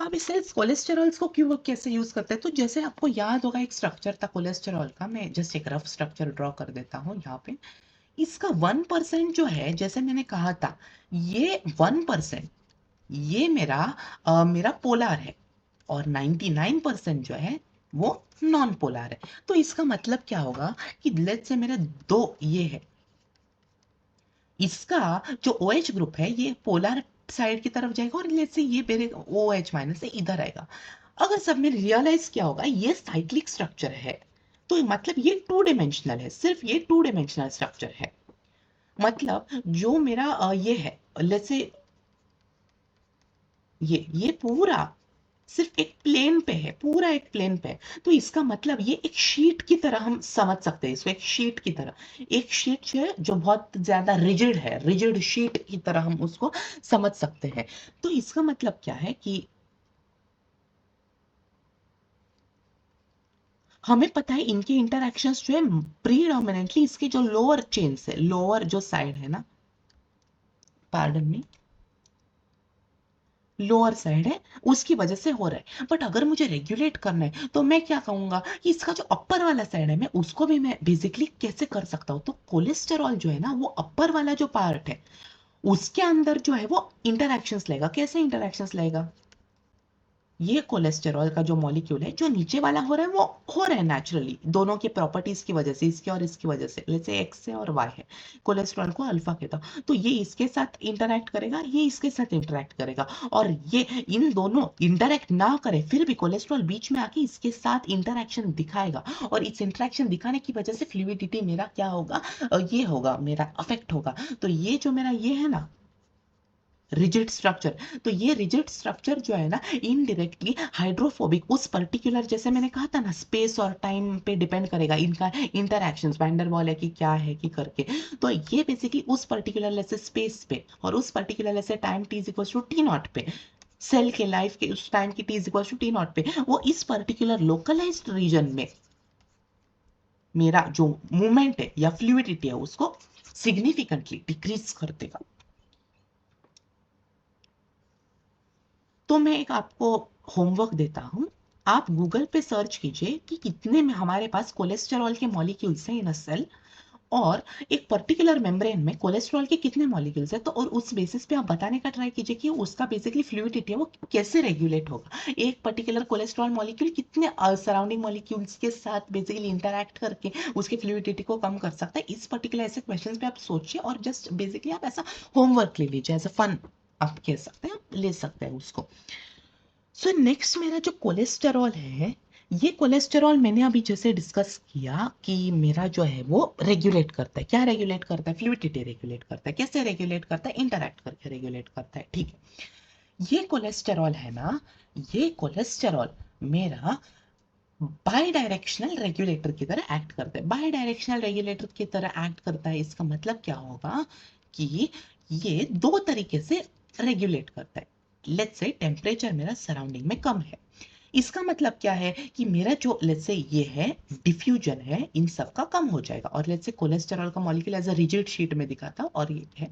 अब इस सेल्स कोलेस्टेरॉल्स को क्यों कैसे यूज करते हैं? तो जैसे आपको याद होगा एक स्ट्रक्चर था कोलेस्टेरॉल का, मैं जस्ट एक रफ स्ट्रक्चर ड्रॉ कर देता हूँ यहाँ पे। इसका 1% जो है, जैसे मैंने कहा था, ये 1% ये मेरा पोलर है और 99% जो है वो नॉन पोलर है। तो इसका मतलब क्या होगा कि लेट्स से मेरे दो ये है, इसका जो OH ग्रुप है ये पोलर साइड की तरफ जाएगा और लेट्स से ये मेरे OH माइनस से इधर आएगा। अगर सब में रियलाइज क्या होगा, ये साइक्लिक स्ट्रक्चर है, तो मतलब ये 2 डायमेंशनल है, सिर्फ ये 2 डायमेंशनल स्ट्रक्चर है। मतलब जो मेरा ये है लेट्स से ये पूरा सिर्फ एक प्लेन पे है, पूरा एक प्लेन पे है। तो इसका मतलब ये एक शीट की तरह हम समझ सकते हैं इसको, एक शीट की तरह, एक शीट जो है जो बहुत ज्यादा रिजिड है, रिजिड शीट की तरह हम उसको समझ सकते हैं। तो इसका मतलब क्या है कि हमें पता है इनके इंटरैक्शंस जो है प्रीडोमिनेंटली इसके जो लोअर चेन्स है, लोअर जो साइड है ना, पार्डन में, लोअर साइड है, उसकी वजह से हो रहा है। बट अगर मुझे रेगुलेट करना है तो मैं क्या कहूंगा कि इसका जो अपर वाला साइड है मैं उसको भी मैं बेसिकली कैसे कर सकता हूँ। तो कोलेस्टेरॉल जो है ना वो अपर वाला जो पार्ट है उसके अंदर जो है वो इंटरैक्शंस लेगा। कैसे इंटरैक्शंस लेगा, ये कोलेस्टेरॉल का जो मॉलिक्यूल है जो नीचे वाला हो रहा है वो हो रहा है नेचुरली, दोनों की प्रॉपर्टीज की वजह से, इसके और इसकी वजह से, जैसे एक्स है और वाई है, कोलेस्ट्रॉल को अल्फा कहता हूं, तो ये इसके साथ इंटरैक्ट करेगा, ये इसके साथ इंटरैक्ट करेगा, और ये इन दोनों इंटरैक्ट ना करे फिर भी कोलेस्ट्रॉल बीच में आके इसके साथ इंटरैक्शन दिखाएगा, और इस इंटरैक्शन दिखाने की वजह से फ्लूइडिटी मेरा क्या होगा, ये होगा, मेरा अफेक्ट होगा। तो ये जो मेरा ये है ना रिजिड स्ट्रक्चर, तो ये रिजिड स्ट्रक्चर जो है ना इनडायरेक्टली हाइड्रोफोबिक, उस पर्टिकुलर, जैसे मैंने कहा था ना स्पेस और टाइम पे डिपेंड करेगा इनका इंटरैक्शंस, वैंडरवॉल है कि क्या है कि करके, तो ये बेसिकली उस पर्टिकुलर लेसे स्पेस पे और उस particular let's say time t equals to T not पे, सेल के लाइफ के उस टाइम की t equals to T not पे, वो इस पर्टिकुलर लोकलाइज्ड रीजन में मेरा जो मूवमेंट है या फ्लूइडिटी है उसको सिग्निफिकेंटली डिक्रीज कर देगा। तो मैं एक आपको होमवर्क देता हूं, आप गूगल पे सर्च कीजिए कि कितने में हमारे पास कोलेस्टेरॉल के मॉलिक्यूल्स हैं इन अ सेल, और एक पर्टिकुलर मेम्ब्रेन में कोलेस्ट्रॉल के कितने मॉलिक्यूल्स हैं, तो और उस बेसिस पे आप बताने का ट्राई कीजिए कि उसका बेसिकली फ्लूइडिटी है वो कैसे रेगुलेट होगा। एक पर्टिकुलर कोलेस्ट्रॉल मॉलिक्यूल कितने सराउंडिंग मॉलिक्यूल्स के साथ बेसिकली इंटरैक्ट करके उसके फ्लूइडिटी को कम कर सकता है। इस पर्टिकुलर ऐसे क्वेश्चंस पे आप सोचिए और जस्ट बेसिकली आप ऐसा होमवर्क ले लीजिए, एज अ फन आप कह सकते हैं, आप ले सकते हैं उसको। सो नेक्स्ट मेरा जो कोलेस्टेरॉल है, ये कोलेस्टेरॉल मैंने अभी जैसे डिस्कस किया कि मेरा जो है वो रेगुलेट करता है, क्या रेगुलेट करता है, फ्लूइडिटी रेगुलेट करता है। कैसे रेगुलेट करता है, इंटरैक्ट करके रेगुलेट करता है, ठीक है। ये कोलेस्टेरॉल है ना, ये कोलेस्टेरॉल मेरा बाई डायरेक्शनल रेगुलेटर की तरह एक्ट करता है। बाई डायरेक्शनल रेगुलेटर की तरह एक्ट करता है, इसका मतलब क्या होगा कि ये दो तरीके से रेगुलेट करता है। लेट्स से टेम्परेचर मेरा सराउंडिंग में कम है, इसका मतलब क्या है कि मेरा जो लेट्स से ये है डिफ्यूजन है इन सब का कम हो जाएगा, और लेट्स से कोलेस्टेरॉल का molecule as a rigid sheet में दिखा था और ये है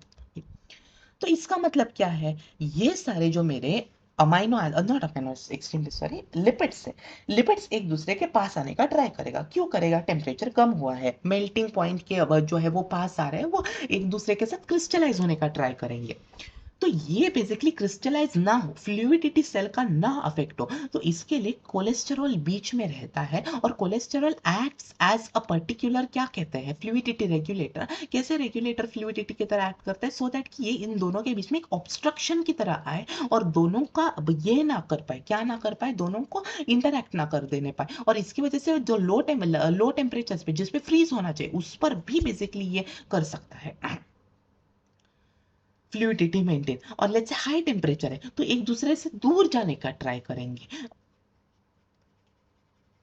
तो इसका मतलब क्या है, ये सारे जो मेरे amino not amino extremely sorry lipids है, लिपिड्स एक दूसरे के पास आने का ट्राई करेगा। क्यों करेगा, टेम्परेचर कम हुआ है, मेल्टिंग पॉइंट के अब जो है वो पास आ रहे हैं, वो एक दूसरे के साथ क्रिस्टलाइज होने का ट्राई करेंगे। तो ये बेसिकली क्रिस्टलाइज ना हो, फ्लूइडिटी सेल का ना अफेक्ट हो, तो इसके लिए कोलेस्टेरॉल बीच में रहता है, और cholesterol acts as a particular क्या कहते हैं, फ्लूइडिटी रेगुलेटर। कैसे रेगुलेटर फ्लूइडिटी की तरह एक्ट करता है, सो दैट कि ये इन दोनों के बीच में एक ऑब्स्ट्रक्शन की तरह आए और दोनों का अब ये ना कर पाए, क्या ना कर पाए, दोनों को इंटरैक्ट ना कर देने पाए, और इसकी वजह से जो लो टेम्परेचर पे जिस पे फ्रीज होना चाहिए उस पर भी बेसिकली ये कर सकता है फ्लूइडिटी मेंटेन। और लेट्स से हाई टेम्परेचर है तो एक दूसरे से दूर जाने का ट्राई करेंगे,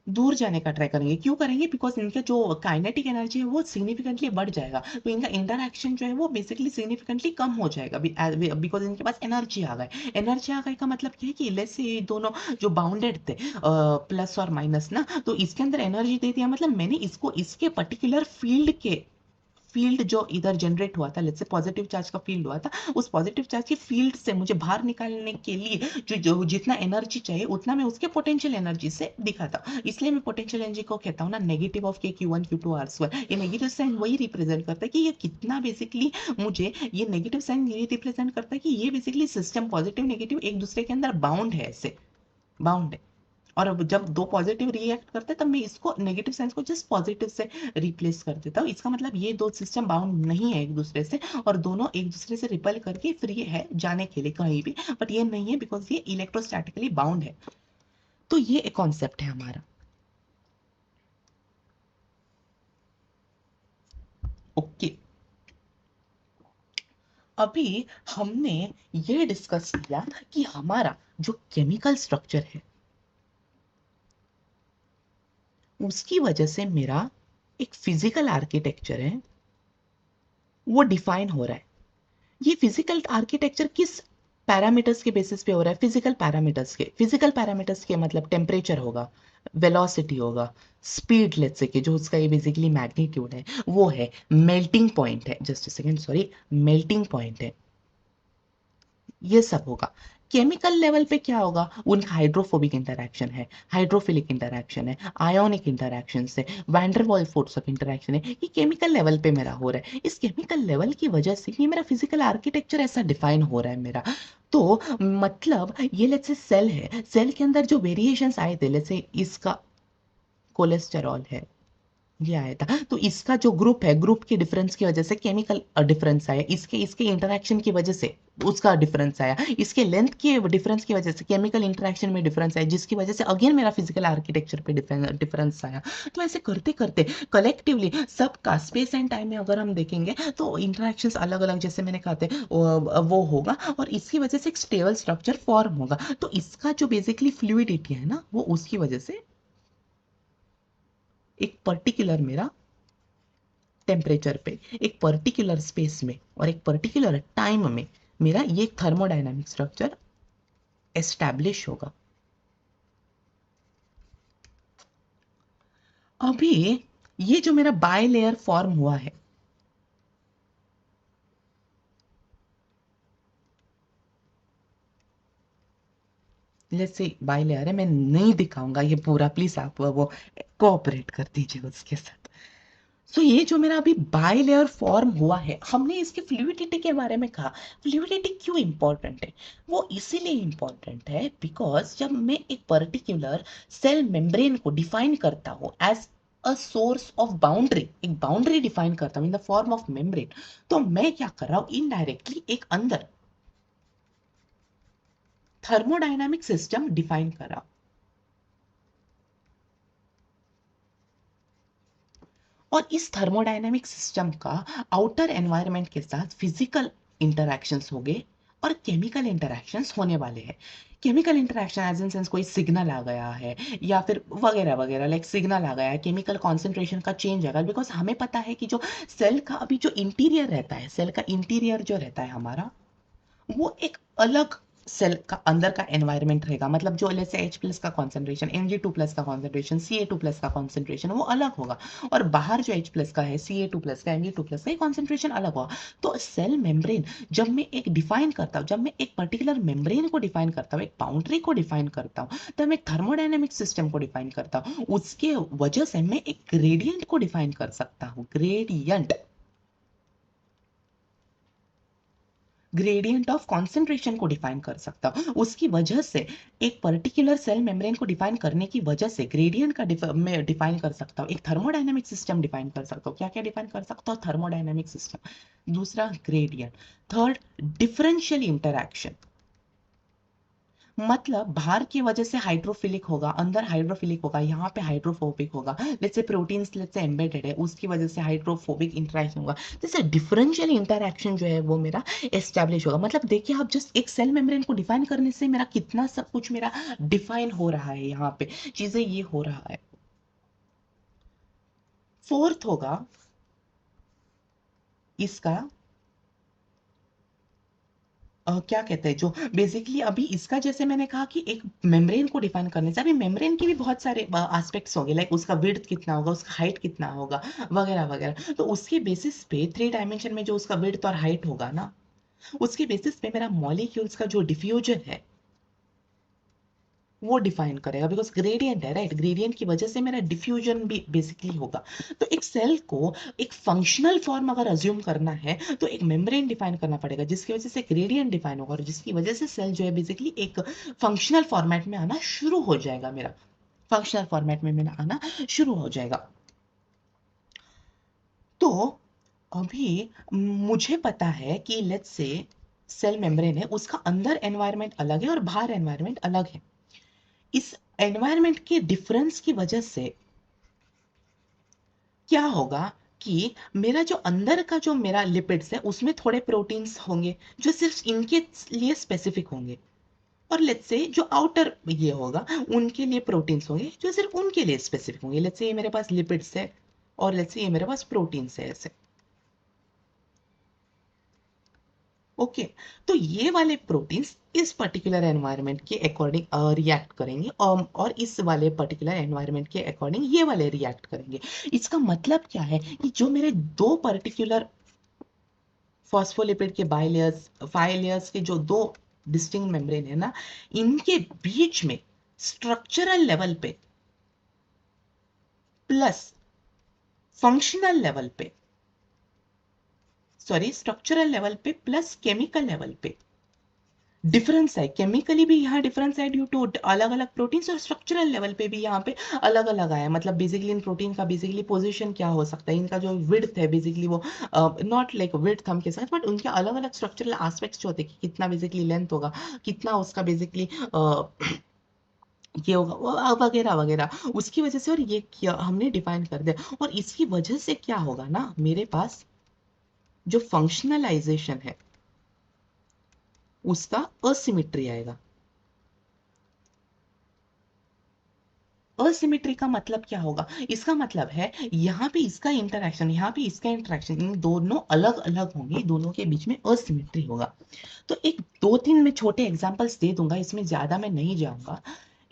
दूर जाने का ट्राई करेंगे। क्यों करेंगे, बिकॉज इनका जो काइनेटिक एनर्जी है वो सिग्निफिकेंटली बढ़ जाएगा, तो इनका इंटरैक्शन जो है वो बेसिकली सिग्निफिकेंटली कम हो जाएगा, बिकॉज इनके पास एनर्जी आ गए। एनर्जी आ गए का मतलब क्या है कि लेट्स से ये दोनों जो बाउंडेड थे प्लस और माइनस ना, तो इसके अंदर एनर्जी दे दिया, मतलब मैंने इसको इसके पर्टिकुलर फील्ड के फील्ड जो इधर जनरेट हुआ था, लेट्स से पॉजिटिव चार्ज का फील्ड हुआ था, उस पॉजिटिव चार्ज की फील्ड से मुझे बाहर निकालने के लिए जो जितना एनर्जी चाहिए उतना मैं उसके पोटेंशियल एनर्जी से दिखाता हूँ। इसलिए मैं पोटेंशियल एनर्जी को कहता हूँ ना नेगेटिव ऑफ के Q1 Q2 R स्क्वायर। ये नेगेटिव साइन वही रिप्रेजेंट करता है कि ये कितना बेसिकली मुझे, ये नेगेटिव साइन ये रिप्रेजेंट करता है कि ये बेसिकली सिस्टम पॉजिटिव नेगेटिव एक दूसरे के अंदर बाउंड है, ऐसे बाउंड है। और अब जब दो पॉजिटिव रिएक्ट करते हैं तब मैं इसको नेगेटिव साइंस को जस्ट पॉजिटिव से रिप्लेस कर देता हूँ। इसका मतलब ये दो सिस्टम बाउंड नहीं है एक दूसरे से, और दोनों एक दूसरे से रिपेल करके फ्री है जाने के लिए कहीं भी, बट ये नहीं है बिकॉज ये इलेक्ट्रोस्टैटिकली बाउंड है। तो ये एक कॉन्सेप्ट है हमारा। ओके, अभी हमने ये डिस्कस किया कि हमारा जो केमिकल स्ट्रक्चर है उसकी वजह से मेरा एक फिजिकल आर्किटेक्चर है वो डिफाइन हो रहा है। ये फिजिकल आर्किटेक्चर किस पैरामीटर्स के बेसिस पे हो रहा है? फिजिकल पैरामीटर्स के मतलब टेम्परेचर होगा, वेलोसिटी होगा, स्पीड लेट्स से कि जो उसका ये बेसिकली मैग्नीट्यूड है वो है, मेल्टिंग पॉइंट है, just second sorry, melting point है, ये सब होगा। केमिकल लेवल पे क्या होगा? उनका हाइड्रोफोबिक इंटरैक्शन है, हाइड्रोफिलिक इंटरैक्शन है, आयोनिक इंटरैक्शन है, वैंडरवाल्स फोर्स ऑफ इंटरैक्शन है। ये केमिकल लेवल पे मेरा हो रहा है। इस केमिकल लेवल की वजह से ये मेरा फिजिकल आर्किटेक्चर ऐसा डिफाइन हो रहा है मेरा। तो मतलब ये लेट्स से सेल है, सेल के अंदर जो वेरिएशंस आए थे, लेट्स से इसका कोलेस्टेरॉल है, ये आया था, तो इसका जो ग्रुप है, ग्रुप के डिफरेंस की वजह से केमिकल डिफरेंस आया, इसके इसके इंटरेक्शन की वजह से उसका डिफरेंस आया, इसके लेंथ के डिफरेंस की वजह से केमिकल इंटरेक्शन में डिफरेंस आया, जिसकी वजह से अगेन मेरा फिजिकल आर्किटेक्चर पे डिफरेंस आया। तो ऐसे करते करते कलेक्टिवली सबका स्पेस एंड टाइम में अगर हम देखेंगे तो इंटरेक्शंस अलग अलग, जैसे मैंने कहा थे वो होगा, और इसकी वजह से एक स्टेबल स्ट्रक्चर फॉर्म होगा। तो इसका जो बेसिकली फ्लूइडिटी है ना, वो उसकी वजह से एक पर्टिकुलर मेरा टेम्परेचर पे, एक पर्टिकुलर स्पेस में और एक पर्टिकुलर टाइम में मेरा ये थर्मोडायनामिक स्ट्रक्चर एस्टैब्लिश होगा। अभी ये जो मेरा बाय लेयर फॉर्म हुआ है, लेट्स से बाय लेयर है, मैं नहीं दिखाऊंगा ये पूरा, प्लीज आप वो कोऑपरेट कर दीजिए उसके साथ। सो ये जो मेरा अभी बाय लेयर फॉर्म हुआ है, हमने इसके फ्लूइडिटी के बारे में कहा। फ्लूइडिटी क्यों इंपॉर्टेंट है? वो इसीलिए इंपॉर्टेंट है बिकॉज जब मैं एक पर्टिकुलर सेल मेम्ब्रेन को डिफाइन करता हूं as a source of boundary, एक बाउंड्री डिफाइन करता हूं in the form of membrane, तो मैं क्या कर रहा हूं? इनडायरेक्टली एक अंदर थर्मोडायनामिक सिस्टम डिफाइन कर रहा हूं। और इस थर्मोडायनेमिक सिस्टम का आउटर एनवायरनमेंट के साथ फिजिकल इंटरैक्शंस हो गए और केमिकल इंटरैक्शंस होने वाले हैं। Chemical interaction as in sense कोई सिग्नल आ गया है या फिर वगैरह वगैरह, लाइक सिग्नल आ गया है, केमिकल कॉन्सेंट्रेशन का चेंज आएगा, बिकॉज हमें पता है कि जो सेल का अभी जो इंटीरियर रहता है, सेल का इंटीरियर जो रहता है हमारा, वो एक अलग सेल का अंदर का एनवायरनमेंट रहेगा। मतलब जो जैसे H+ का कॉन्सेंट्रेशन, Mg2+ का कॉन्सेंट्रेशन, Ca2+ का कॉन्सेंट्रेशन वो अलग होगा, और बाहर जो H+ का है, Ca2+ का, Mg2+ का, कॉन्सेंट्रेशन अलग होगा। तो सेल मेम्ब्रेन जब मैं एक डिफाइन करता हूँ, जब मैं एक पर्टिकुलर मेम्ब्रेन को डिफाइन करता हूँ, एक बाउंड्री को डिफाइन करता हूँ, तब मैं एक थर्मोडायनेमिक सिस्टम को डिफाइन करता हूँ। उसके वजह से मैं एक ग्रेडियंट को डिफाइन कर सकता हूँ, ग्रेडियंट ऑफ कॉन्सेंट्रेशन को डिफाइन कर सकता हूं। उसकी वजह से एक पर्टिकुलर सेल मेम्ब्रेन को डिफाइन करने की वजह से ग्रेडियंट का मैं डिफाइन कर सकता हूं, एक थर्मोडायनेमिक सिस्टम डिफाइन कर सकता हूं। क्या क्या डिफाइन कर सकता हूं? थर्मोडायनेमिक सिस्टम, दूसरा ग्रेडियंट, थर्ड डिफरेंशियल इंटरैक्शन। मतलब बाहर की वजह से हाइड्रोफिलिक होगा, अंदर हाइड्रोफिलिक होगा, यहाँ पे हाइड्रोफोबिक होगा, let's say proteins let's say embedded है, उसकी वजह से हाइड्रोफोबिक इंटरेक्शन होगा। जैसे डिफरेंशियल इंटरैक्शन जो है वो मेरा एस्टैब्लिश होगा। मतलब देखिए आप, जस्ट एक सेल मेम्ब्रेन को डिफाइन करने से मेरा कितना सब कुछ मेरा डिफाइन हो रहा है, यहाँ पे चीजें ये हो रहा है। फोर्थ होगा इसका क्या कहते हैं जो बेसिकली अभी इसका जैसे मैंने कहा कि एक मेम्ब्रेन को डिफाइन करने से, अभी मेम्ब्रेन के भी बहुत सारे एस्पेक्ट्स होंगे, लाइक उसका विड्थ कितना होगा, उसका हाइट कितना होगा, वगैरह वगैरह। तो उसके बेसिस पे 3 डायमेंशन में जो उसका विड्थ और हाइट होगा ना, उसके बेसिस पे मेरा मॉलिक्यूल्स का जो डिफ्यूजन है वो डिफाइन करेगा, बिकॉज ग्रेडियंट है, राइट? ग्रेडियंट की वजह से मेरा डिफ्यूजन भी बेसिकली होगा। तो एक सेल को एक फंक्शनल फॉर्म अगर अज्यूम करना है तो एक मेम्ब्रेन डिफाइन करना पड़ेगा, जिसकी वजह से ग्रेडियंट डिफाइन होगा, और जिसकी वजह से सेल जो है बेसिकली एक फंक्शनल फॉर्मेट में आना शुरू हो जाएगा, मेरा फंक्शनल फॉर्मेट में मेरा आना शुरू हो जाएगा। तो अभी मुझे पता है कि लेट्स से सेल मेम्ब्रेन है, उसका अंदर एनवायरनमेंट अलग है और बाहर एनवायरनमेंट अलग है। इस एनवायरनमेंट के डिफरेंस की वजह से क्या होगा कि मेरा जो अंदर का जो मेरा लिपिड्स है उसमें थोड़े प्रोटीन्स होंगे जो सिर्फ इनके लिए स्पेसिफिक होंगे, और लेट्स से जो आउटर ये होगा उनके लिए प्रोटीन्स होंगे जो सिर्फ उनके लिए स्पेसिफिक होंगे। लेट्स से ये मेरे पास लिपिड्स है और लेट्स से ये मेरे पास प्रोटीन्स है, ऐसे। ओके, तो ये वाले प्रोटीन्स इस पर्टिकुलर एनवायरनमेंट के अकॉर्डिंग रिएक्ट करेंगे, और इस वाले पर्टिकुलर एनवायरनमेंट के अकॉर्डिंग ये वाले रिएक्ट करेंगे। इसका मतलब क्या है कि जो मेरे दो पर्टिकुलर फॉस्फोलिपिड के बाइलेयर्स, 5 लेयर्स के जो दो डिस्टिंक्ट मेम्ब्रेन है ना, इनके बीच में स्ट्रक्चरल लेवल पे प्लस फंक्शनल लेवल पे, सॉरी स्ट्रक्चरल लेवल पे प्लस केमिकल लेवल पे डिफरेंस है। केमिकली भी यहाँ डिफरेंस है ड्यू टू अलग अलग प्रोटीन्स, और स्ट्रक्चरल लेवल पे भी यहाँ पे अलग अलग आया। मतलब बेसिकली इन प्रोटीन का बेसिकली पोजीशन क्या हो सकता है, इनका जो विड्थ है बेसिकली वो नॉट लाइक विड्थ हम के साथ, बट उनके अलग अलग स्ट्रक्चरल एस्पेक्ट्स जो होते हैं कि कितना बेसिकली लेंथ होगा, कितना उसका बेसिकली ये होगा वगैरह वगैरह, उसकी वजह से। और ये क्या हमने डिफाइन कर दिया, और इसकी वजह से क्या होगा ना, मेरे पास जो फंक्शनलाइजेशन है उसका असिमिट्री आएगा। असिमेट्री का मतलब क्या होगा, इसका मतलब है यहाँ पे इसका इंटरैक्शन, यहाँ पे इसका इंटरैक्शन, इन दोनों अलग अलग होंगे, दोनों के बीच में असिमेट्री होगा। तो एक दो तीन मैं छोटे एग्जांपल्स दे दूंगा, इसमें ज्यादा मैं नहीं जाऊंगा।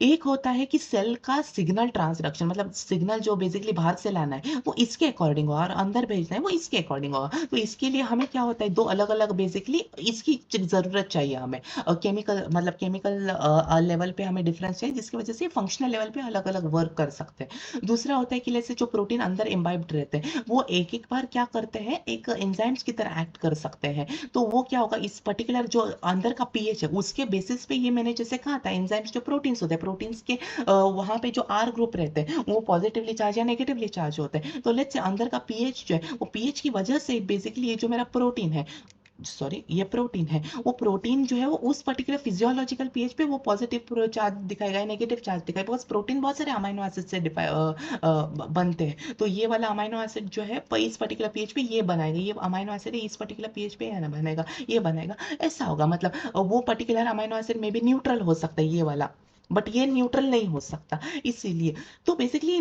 एक होता है कि सेल का सिग्नल ट्रांसडक्शन, मतलब सिग्नल जो बेसिकली बाहर से लाना है वो इसके अकॉर्डिंग होगा, और अंदर भेजना है वो इसके अकॉर्डिंग होगा। तो इसके लिए हमें क्या होता है, दो अलग अलग बेसिकली इसकी जरूरत चाहिए हमें, केमिकल मतलब केमिकल लेवल पे हमें डिफरेंस चाहिए, जिसकी वजह से फंक्शनल लेवल पे अलग अलग वर्क कर सकते हैं। दूसरा होता है कि जैसे जो प्रोटीन अंदर इम्बाइब्ड रहते हैं वो एक एक बार क्या करते हैं, एक एंजाइम्स की तरह एक्ट कर सकते हैं। तो वो क्या होगा, इस पर्टिकुलर जो अंदर का पीएच है उसके बेसिस पे, ये मैंने जैसे कहा था एंजाइम्स जो प्रोटीन्स होते हैं, प्रोटीन्स के वहां पे जो आर ग्रुप रहते हैं वो पॉजिटिवली चार्ज या नेगेटिवली चार्ज होते हैं। तो लेट्स से अंदर का पीएच जो है वो पीएच की वजह से बेसिकली ये जो मेरा प्रोटीन है, सॉरी ये प्रोटीन है, वो प्रोटीन जो है वो उस पर्टिकुलर फिजियोलॉजिकल पीएच पे वो पॉजिटिव चार्ज दिखाएगा, नेगेटिव चार्ज दिखाएगा, बिकॉज प्रोटीन बहुत सारे अमाइनो एसिड से बनते हैं। तो ये वाला अमाइनो एसिड जो है इस पर्टिकुलर पीएच पे ये बनाएगा, ये अमाइनो एसिड इस पर्टिकुलर पीएच पे ना बनेगा, ये बनेगा, ऐसा होगा। मतलब वो पर्टिकुलर अमाइनो एसिड में भी न्यूट्रल हो सकता है ये वाला, बट ये न्यूट्रल नहीं हो सकता, इसीलिए। तो बेसिकली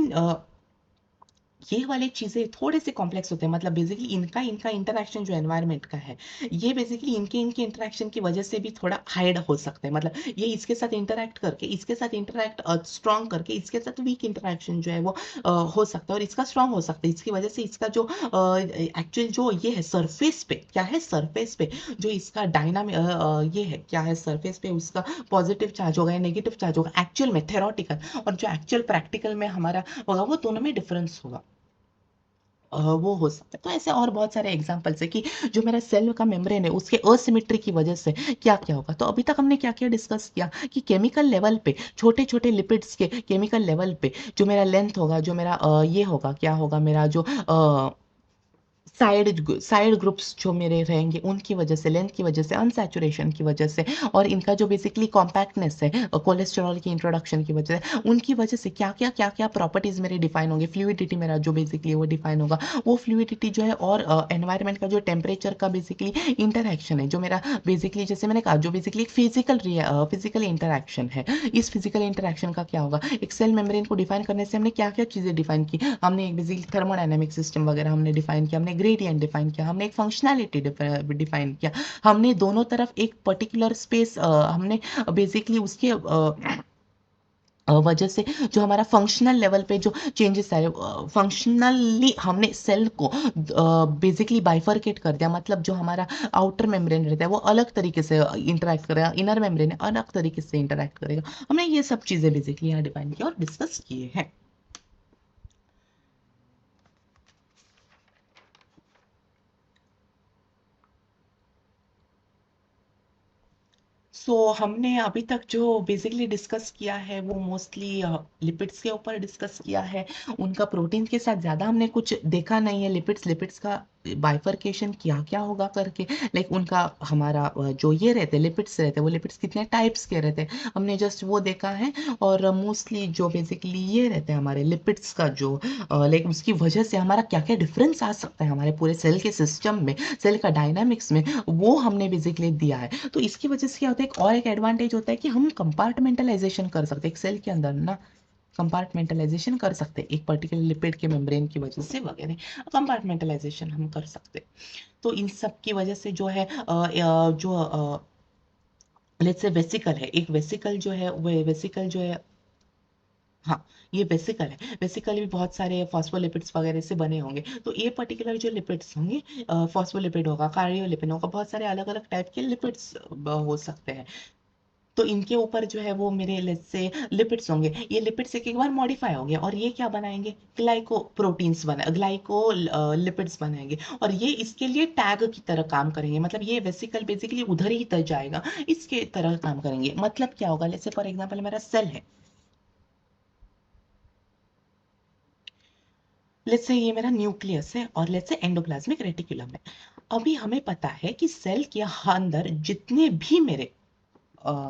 ये वाली चीजें थोड़े से कॉम्प्लेक्स होते हैं, मतलब बेसिकली इनका इनका इंटरेक्शन जो एनवायरनमेंट का है, ये बेसिकली इनके इनके इंटरेक्शन की वजह से भी थोड़ा हाइड हो सकता है। मतलब ये इसके साथ इंटरेक्ट करके, इसके साथ इंटरेक्ट स्ट्रॉन्ग करके, इसके साथ वीक इंटरेक्शन जो है वो हो सकता है, और इसका स्ट्रॉन्ग हो सकता है। इसकी वजह से इसका जो एक्चुअल जो ये है सरफेस पे, क्या है सरफेस पे जो इसका डायनामिक ये है, क्या है सरफेस पे उसका पॉजिटिव चार्ज होगा या नेगेटिव चार्ज होगा एक्चुअल में थेरोटिकल, और जो एक्चुअल प्रैक्टिकल में हमारा होगा वो दोनों में डिफरेंस होगा। वो हो सकता है। तो ऐसे और बहुत सारे एग्जांपल्स है कि जो मेरा सेल का मेम्ब्रेन है उसके असिमेट्री की वजह से क्या क्या होगा। तो अभी तक हमने क्या क्या डिस्कस किया कि केमिकल लेवल पे छोटे छोटे लिपिड्स के केमिकल लेवल पे जो मेरा लेंथ होगा, जो मेरा ये होगा, क्या होगा मेरा जो साइड ग्रुप्स जो मेरे रहेंगे उनकी वजह से, लेंथ की वजह से, अनसैचुरेशन की वजह से, और इनका जो बेसिकली कॉम्पैक्टनेस है कोलेस्ट्रॉल की इंट्रोडक्शन की वजह से, उनकी वजह से क्या क्या प्रॉपर्टीज मेरे डिफाइन होंगे। फ्लूइडिटी मेरा जो बेसिकली वो डिफाइन होगा, वो फ्लूइडिटी जो है और एनवायरनमेंट का जो टेम्परेचर का बेसिकली इंटरैक्शन है, जो मेरा बेसिकली जैसे मैंने कहा जो बेसिकली एक फिजिकल इंटरैक्शन है। इस फिजिकल इंटरैक्शन का क्या होगा, एक सेल मेम्ब्रेन को डिफाइन करने से हमने क्या क्या चीजें डिफाइन की, हमने एक बेसिकली थर्मोडायनेमिक सिस्टम वगैरह हमने डिफाइन किया, हमने हमने ग्रेडियंट डिफाइन किया, हमने एक फंक्शनैलिटी डिफाइन किया, हमने दोनों तरफ एक पर्टिकुलर स्पेस हमने बेसिकली उसके वजह से जो हमारा फंक्शनल लेवल पे जो चेंजेस आए, फंक्शनली हमने सेल को बेसिकली बाइफरकेट कर दिया, मतलब जो हमारा आउटर मेम्ब्रेन रहता है वो अलग तरीके से इंटरेक्ट करेगा, इनर मेम्ब्रेन अलग तरीके से इंटरेक्ट करेगा। हमने ये सब चीज़ें बेसिकली यहाँ डिफाइन किया और डिस्कस किए हैं। हमने अभी तक जो बेसिकली डिस्कस किया है वो मोस्टली लिपिड्स के ऊपर डिस्कस किया है। उनका प्रोटीन के साथ ज़्यादा हमने कुछ देखा नहीं है। लिपिड्स का बाइफरकेशन क्या क्या होगा करके, लाइक उनका हमारा जो ये रहते हैं लिपिड्स रहते हैं, वो लिपिड्स कितने टाइप्स के रहते हैं, हमने जस्ट वो देखा है। और मोस्टली जो बेसिकली ये रहते हैं हमारे लिपिड्स का जो लाइक उसकी वजह से हमारा क्या क्या डिफरेंस आ सकता है हमारे पूरे सेल के सिस्टम में, सेल का डायनामिक्स में, वो हमने बेसिकली दिया है। तो इसकी वजह से क्या होता है, एक और एक एडवांटेज होता है कि हम कंपार्टमेंटलाइजेशन कर सकते हैं एक सेल के अंदर ना, कंपार्टमेंटलाइजेशन कर सकते हैं एक पर्टिकुलर लिपिड के मेम्ब्रेन की वजह से वगैरह, कंपार्टमेंटलाइजेशन हम कर सकते हैं। तो इन सब की वजह से जो है जो लेट्स से वेसिकल है, एक वेसिकल जो है वो वेसिकल जो है, हाँ ये वेसिकल है, वेसिकल भी बहुत सारे फॉस्फोलिपिड्स वगैरह से बने होंगे। तो ये पर्टिकुलर जो लिपिड्स होंगे, फॉस्फोलिपिड होगा, कार्डियोलिपिड होगा, बहुत सारे अलग अलग टाइप के लिपिड्स हो सकते हैं। तो इनके ऊपर जो है वो मेरे लेट्स से लिपिड्स होंगे, ये लिपिड्स एक एक बार मॉडिफाई होंगे और ये क्या बनाएंगे, ग्लाइको प्रोटीन्स बना ग्लाइको लिपिड्स बनाएंगे, और ये इसके लिए टैग की तरह काम करेंगे। मतलब ये वेसिकल बेसिकली उधर ही तक जाएगा, इसके तरह काम करेंगे। मतलब क्या होगा, लेट्स से फॉर एग्जांपल मेरा सेल है, लेट्स से ये मेरा न्यूक्लियस है और लेट्स से एंडोप्लाज्मिक रेटिकुलम है। अभी हमें पता है कि सेल के अंदर जितने भी मेरे पानी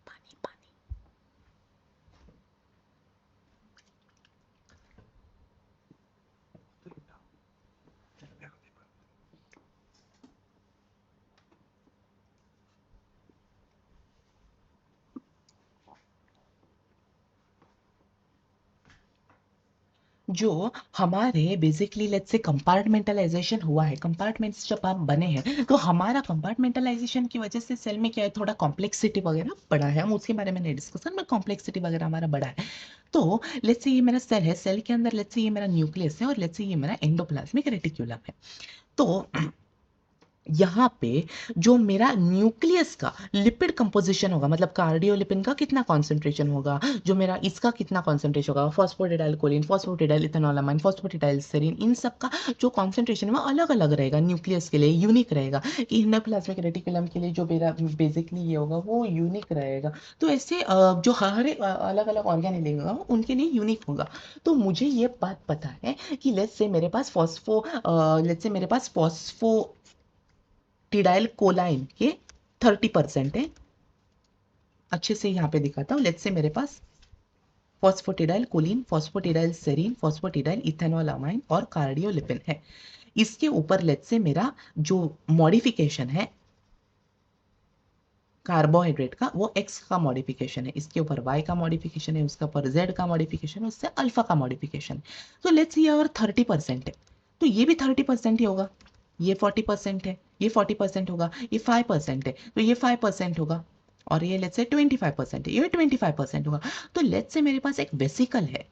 पानी जो हमारे बेसिकली लेट्स से कंपार्टमेंटलाइजेशन हुआ है, कंपार्टमेंट्स जब हम बने हैं तो हमारा कंपार्टमेंटलाइजेशन की वजह से सेल में क्या है, थोड़ा कॉम्प्लेक्सिटी वगैरह बढ़ा है। हम उसके बारे में नहीं डिस्कशन में, कॉम्प्लेक्सिटी वगैरह हमारा बढ़ा है। तो लेट्स से ये मेरा सेल है, सेल के अंदर लेट्स से ये मेरा न्यूक्लियस है और लेट्स से ये मेरा एंडोप्लाज्मिक रेटिकुलम है। तो यहाँ पे जो मेरा न्यूक्लियस का लिपिड कंपोजिशन होगा, मतलब कार्डियोलिपिन का कितना कॉन्सेंट्रेशन होगा, जो मेरा इसका कितना कॉन्सेंट्रेशन होगा, फॉस्फोटिडाइल कोलिन, फॉस्फोटिडाइल इथेनॉलामाइन, फॉस्फोटिडाइल सेरीन, इन सब का जो कॉन्सेंट्रेशन है वो अलग अलग रहेगा, न्यूक्लियस के लिए यूनिक रहेगा। इंडोप्लाज्मिक रेटिकुलम के लिए जो मेरा बेसिकली ये होगा वो यूनिक रहेगा। तो ऐसे जो हर एक अलग अलग ऑर्गेनेल होगा उनके लिए यूनिक होगा। तो मुझे ये बात पता है कि लेट्स से मेरे पास फॉस्फो टिडाइल कोलाइन के 30% है। अच्छे से यहाँ पे दिखाता हूँ, लेट्स से मेरे पास फॉस्फोटिडाइल कोलिन, फॉस्फोटिडाइल सेरीन, फॉस्फोटिडाइल इथेनॉलामाइन और कार्डियोलिपिन है। इसके ऊपर लेट्स से मेरा जो मॉडिफिकेशन है कार्बोहाइड्रेट का, वो एक्स का मॉडिफिकेशन है, इसके ऊपर वाई का मॉडिफिकेशन है, उसके ऊपर जेड का मॉडिफिकेशन है, उससे अल्फा का मॉडिफिकेशन है। तो लेट्स ये और 30% है, तो ये भी 30% ही होगा। ये 40% है, ये 40% होगा, ये 5% है तो ये 5% होगा, और ये लेट्स से 25% है, ये 25% होगा। तो लेट्स से मेरे पास एक वेसिकल है,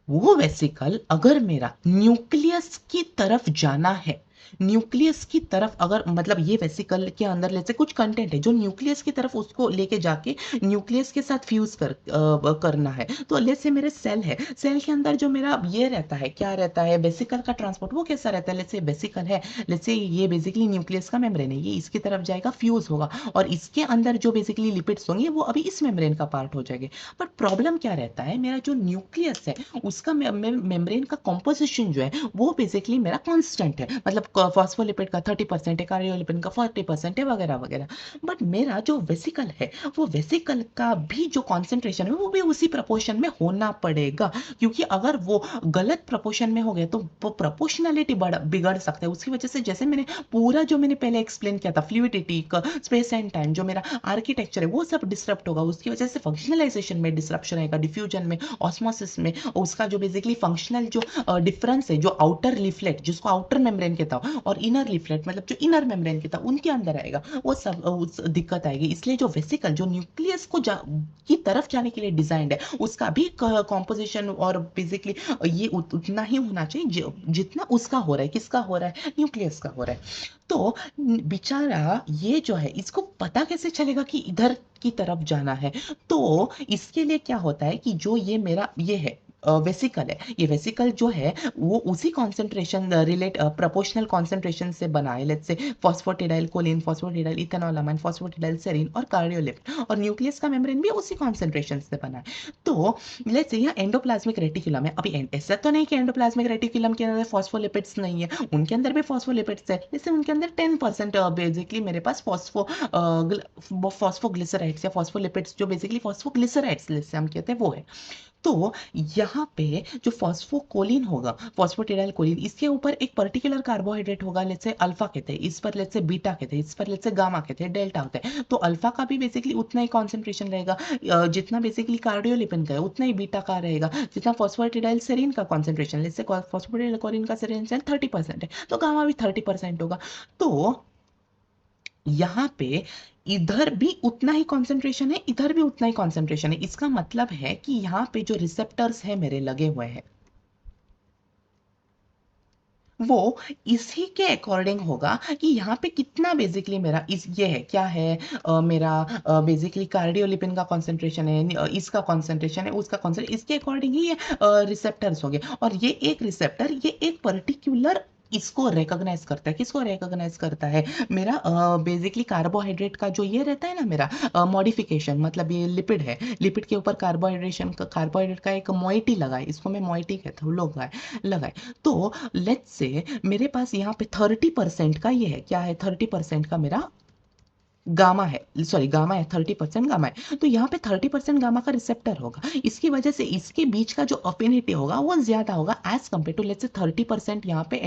वो वेसिकल अगर मेरा न्यूक्लियस की तरफ जाना है, न्यूक्लियस की तरफ अगर, मतलब ये वेसिकल के अंदर लेट्स से कुछ कंटेंट है जो न्यूक्लियस की तरफ उसको लेके जाके न्यूक्लियस के साथ फ्यूज करना है। तो लेट्स से मेरे सेल है, सेल के अंदर जो मेरा ये रहता है, क्या रहता है, वेसिकल का ट्रांसपोर्ट, वो कैसा रहता है, लेट्स से वेसिकल है, लेट्स से ये बेसिकली न्यूक्लियस का मेम्ब्रेन है, ये इसकी तरफ जाएगा, फ्यूज होगा, और इसके अंदर जो बेसिकली लिपिड्स होंगे वो अभी इस मेम्ब्रेन का पार्ट हो जाएंगे। बट प्रॉब्लम क्या रहता है, मेरा जो न्यूक्लियस है उसका मेम्ब्रेन का कॉम्पोजिशन जो है वो बेसिकली मेरा कांस्टेंट है, मतलब फॉस्फोलिपिड का 30% है, कार्डियोलिपिड का 40% है, वगैरह वगैरह। बट मेरा जो वेसिकल है, वो वेसिकल का भी जो कॉन्सेंट्रेशन है वो भी उसी प्रपोर्शन में होना पड़ेगा, क्योंकि अगर वो गलत प्रपोर्शन में हो गया तो वो प्रोपोर्शनलिटी बिगड़ सकता है। उसकी वजह से जैसे मैंने पूरा जो मैंने पहले एक्सप्लेन किया था, फ्लूइडिटी का, स्पेस एंड टाइम, जो मेरा आर्किटेक्चर है वो सब डिस्टर्ब होगा। उसकी वजह से फंक्शनलाइजेशन में डिस्ट्रप्शन आएगा, डिफ्यूजन में, ऑस्मोसिस में, उसका जो बेसिकली फंक्शनल जो डिफरेंस है, जो आउटर लीफलेट जिसको आउटर मेम्ब्रेन कहता हो, और इनर लीफलेट मतलब जो इनर मेम्ब्रेन कहता है, उनके अंदर आएगा, वो सब दिक्कत आएगी। इसलिए जो वेसिकल जो न्यूक्लियस को की तरफ जाने के लिए डिजाइंड है, उसका भी कॉम्पोजिशन और बेसिकली ये उतना ही होना चाहिए जितना उसका हो रहा है। किसका हो रहा है? न्यूक्लियस का हो रहा है। तो बेचारा ये जो है, इसको पता कैसे चलेगा कि इधर की तरफ जाना है? तो इसके लिए क्या होता है कि जो ये मेरा ये है वेसिकल है, ये वेसिकल जो है वो उसी कॉन्सेंट्रेशन प्रोपोर्शनल कॉन्सेंट्रेशन से बना है। लेट्स से फॉस्फोटिडाइल कोलिन, फॉस्फोटिडाइल इथेनॉलामाइन, फॉस्फोटिडाइल सेरीन और कार्डियोलिपिड, और न्यूक्लियस का मेम्ब्रेन भी उसी कॉन्सेंट्रेशन से बना है। तो लेट्स से यहाँ एंडोप्लाज्मिक रेटिकुलम है। अभी ऐसा तो नहीं कि एंडोप्लाज्मिक रेटिकुलम के अंदर फॉस्फोलिपिड्स नहीं है, उनके अंदर भी फॉस्फोलिपिड्स है। जैसे उनके अंदर 10% बेसिकली मेरे पास फॉस्फोग्लिसराइड्स या फॉस्फोलिपिड्स, जो बेसिकली फॉस्फोग्लिसराइड्स जैसे हम कहते हैं, वो है। तो यहाँ पे जो फॉस्फोकोलिन होगा, फॉस्फोटिडाइल कोलिन, इसके ऊपर एक पर्टिकुलर कार्बोहाइड्रेट होगा, लेट्स से अल्फा कहते हैं, इस पर लेट्स से बीटा कहते हैं, इस पर लेट्स से गामा कहते हैं, डेल्टा होता है। तो अल्फा का भी बेसिकली उतना ही कॉन्सेंट्रेशन रहेगा, जितना बेसिकली कार्डियोलिपिन का है उतना ही बीटा का रहेगा, जितना फॉस्फोटिडाइल सेरीन का कॉन्सेंट्रेशन, लेट्स से फॉस्फोटिडाइल कोलिन का सेरीन 30% है, तो गामा भी 30% होगा। तो यहाँ पे इधर भी उतना ही कॉन्सेंट्रेशन है, इधर भी उतना ही कॉन्सेंट्रेशन है। इसका मतलब है कि यहाँ पे जो रिसेप्टर्स है मेरे लगे हुए हैं, वो इसी के अकॉर्डिंग होगा कि यहाँ पे कितना बेसिकली मेरा इस ये है क्या है, मेरा बेसिकली कार्डियोलिपिन का कॉन्सेंट्रेशन है, इसका कॉन्सेंट्रेशन है, उसका कॉन्सेंट्रेशन, इसके अकॉर्डिंग ही ये रिसेप्टर्स हो गए। और ये एक रिसेप्टर ये एक पर्टिकुलर इसको रिकॉग्नाइज करता है। किसको रिकॉग्नाइज करता है? मेरा बेसिकली कार्बोहाइड्रेट का जो ये रहता है ना, मेरा मॉडिफिकेशन, मतलब ये लिपिड है, लिपिड के ऊपर कार्बोहाइड्रेट का एक मोइटी लगा है, इसको मैं मोइटी कहता हूँ, लगाए। तो लेट्स से मेरे पास यहाँ पे 30% का ये है, क्या है? 30% का मेरा गामा है, सॉरी गामा है, 30% गामा है। तो यहाँ पे 30% गामा का रिसेप्टर होगा, इसकी वजह से इसके बीच का जो अफिनिटी होगा वो ज्यादा होगा as compare to let's say 30% यहाँ पे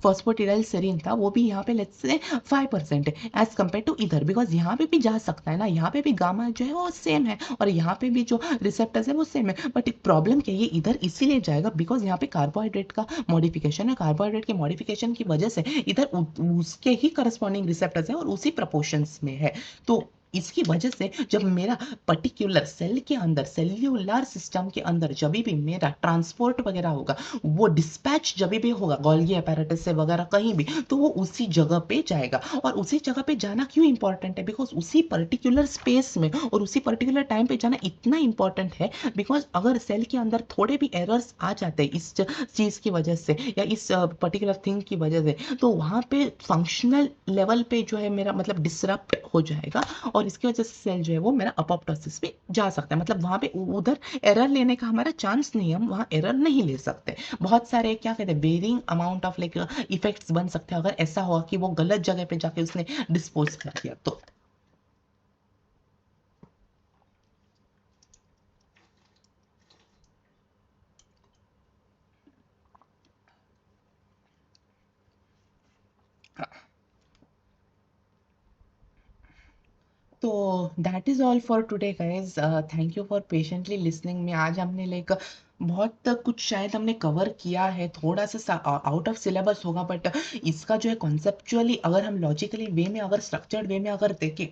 फॉस्फोटिडाइल सेरीन था, वो भी यहाँ पे लेट्स से 5% है एज कम्पेयर टू इधर, बिकॉज यहाँ पे भी जा सकता है ना, यहाँ पे भी गामा जो है वो सेम है और यहाँ पे भी जो रिसेप्टर्स है वो सेम है। बट प्रॉब्लम क्या है, इधर इसीलिए जाएगा बिकॉज यहाँ पे कार्बोहाइड्रेट का मॉडिफिकेशन है, कार्बोहाइड्रेट के मॉडिफिकेशन की वजह से इधर उसके ही करस्पॉन्डिंग रिसेप्टर्स है और उसी प्रपोर्शंस में है। तो इसकी वजह से जब मेरा पर्टिकुलर सेल के अंदर, सेल्यूलर सिस्टम के अंदर जब भी मेरा ट्रांसपोर्ट वगैरह होगा, वो डिस्पैच जब भी होगा गोल्गी अपैरेटस से वगैरह कहीं भी, तो वो उसी जगह पे जाएगा। और उसी जगह पे जाना क्यों इंपॉर्टेंट है? बिकॉज उसी पर्टिकुलर स्पेस में और उसी पर्टिकुलर टाइम पे जाना इतना इंपॉर्टेंट है, बिकॉज अगर सेल के अंदर थोड़े भी एरर्स आ जाते हैं इस चीज की वजह से या इस पर्टिकुलर थिंग की वजह से, तो वहां पे फंक्शनल लेवल पे जो है मेरा मतलब डिसरप्ट हो जाएगा और इसकी वजह से सेल जो है वो मेरा अपोप्टोसिस पे जा सकता है। मतलब वहां पे उधर एरर लेने का हमारा चांस नहीं है, हम वहां एरर नहीं ले सकते। बहुत सारे क्या कहते हैं, varying amount of like effects बन सकते हैं अगर ऐसा हुआ कि वो गलत जगह पे जाके उसने डिस्पोज कर दिया तो। तो that is all for today guys, thank you for patiently listening में। आज हमने लाइक बहुत कुछ शायद हमने कवर किया है, थोड़ा सा आउट ऑफ सिलेबस होगा, बट इसका जो है कॉन्सेप्चुअली अगर हम लॉजिकली वे में अगर स्ट्रक्चर्ड वे में अगर देखें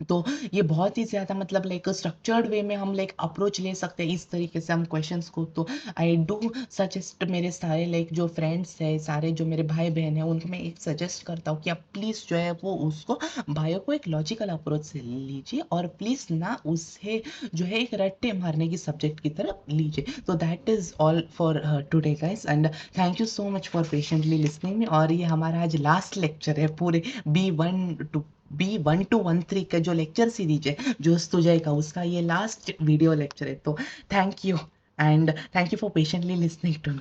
तो ये बहुत ही ज़्यादा मतलब लाइक स्ट्रक्चर्ड वे में हम लाइक अप्रोच ले सकते हैं इस तरीके से हम क्वेश्चंस को। तो आई डू सजेस्ट मेरे सारे लाइक जो फ्रेंड्स है, सारे जो मेरे भाई बहन है, उनको मैं एक सजेस्ट करता हूँ कि आप प्लीज़ जो है वो उसको बायो को एक लॉजिकल अप्रोच से लीजिए और प्लीज़ ना उसे जो है एक रट्टे मारने की सब्जेक्ट की तरफ लीजिए। तो that is all for today guys and thank you so much for patiently listening में। और ये हमारा आज लास्ट लेक्चर है पूरे B1 to 13 का जो लेक्चर सीरीज है जो तुझे का, उसका ये लास्ट वीडियो लेक्चर है। तो thank you and thank you for patiently listening to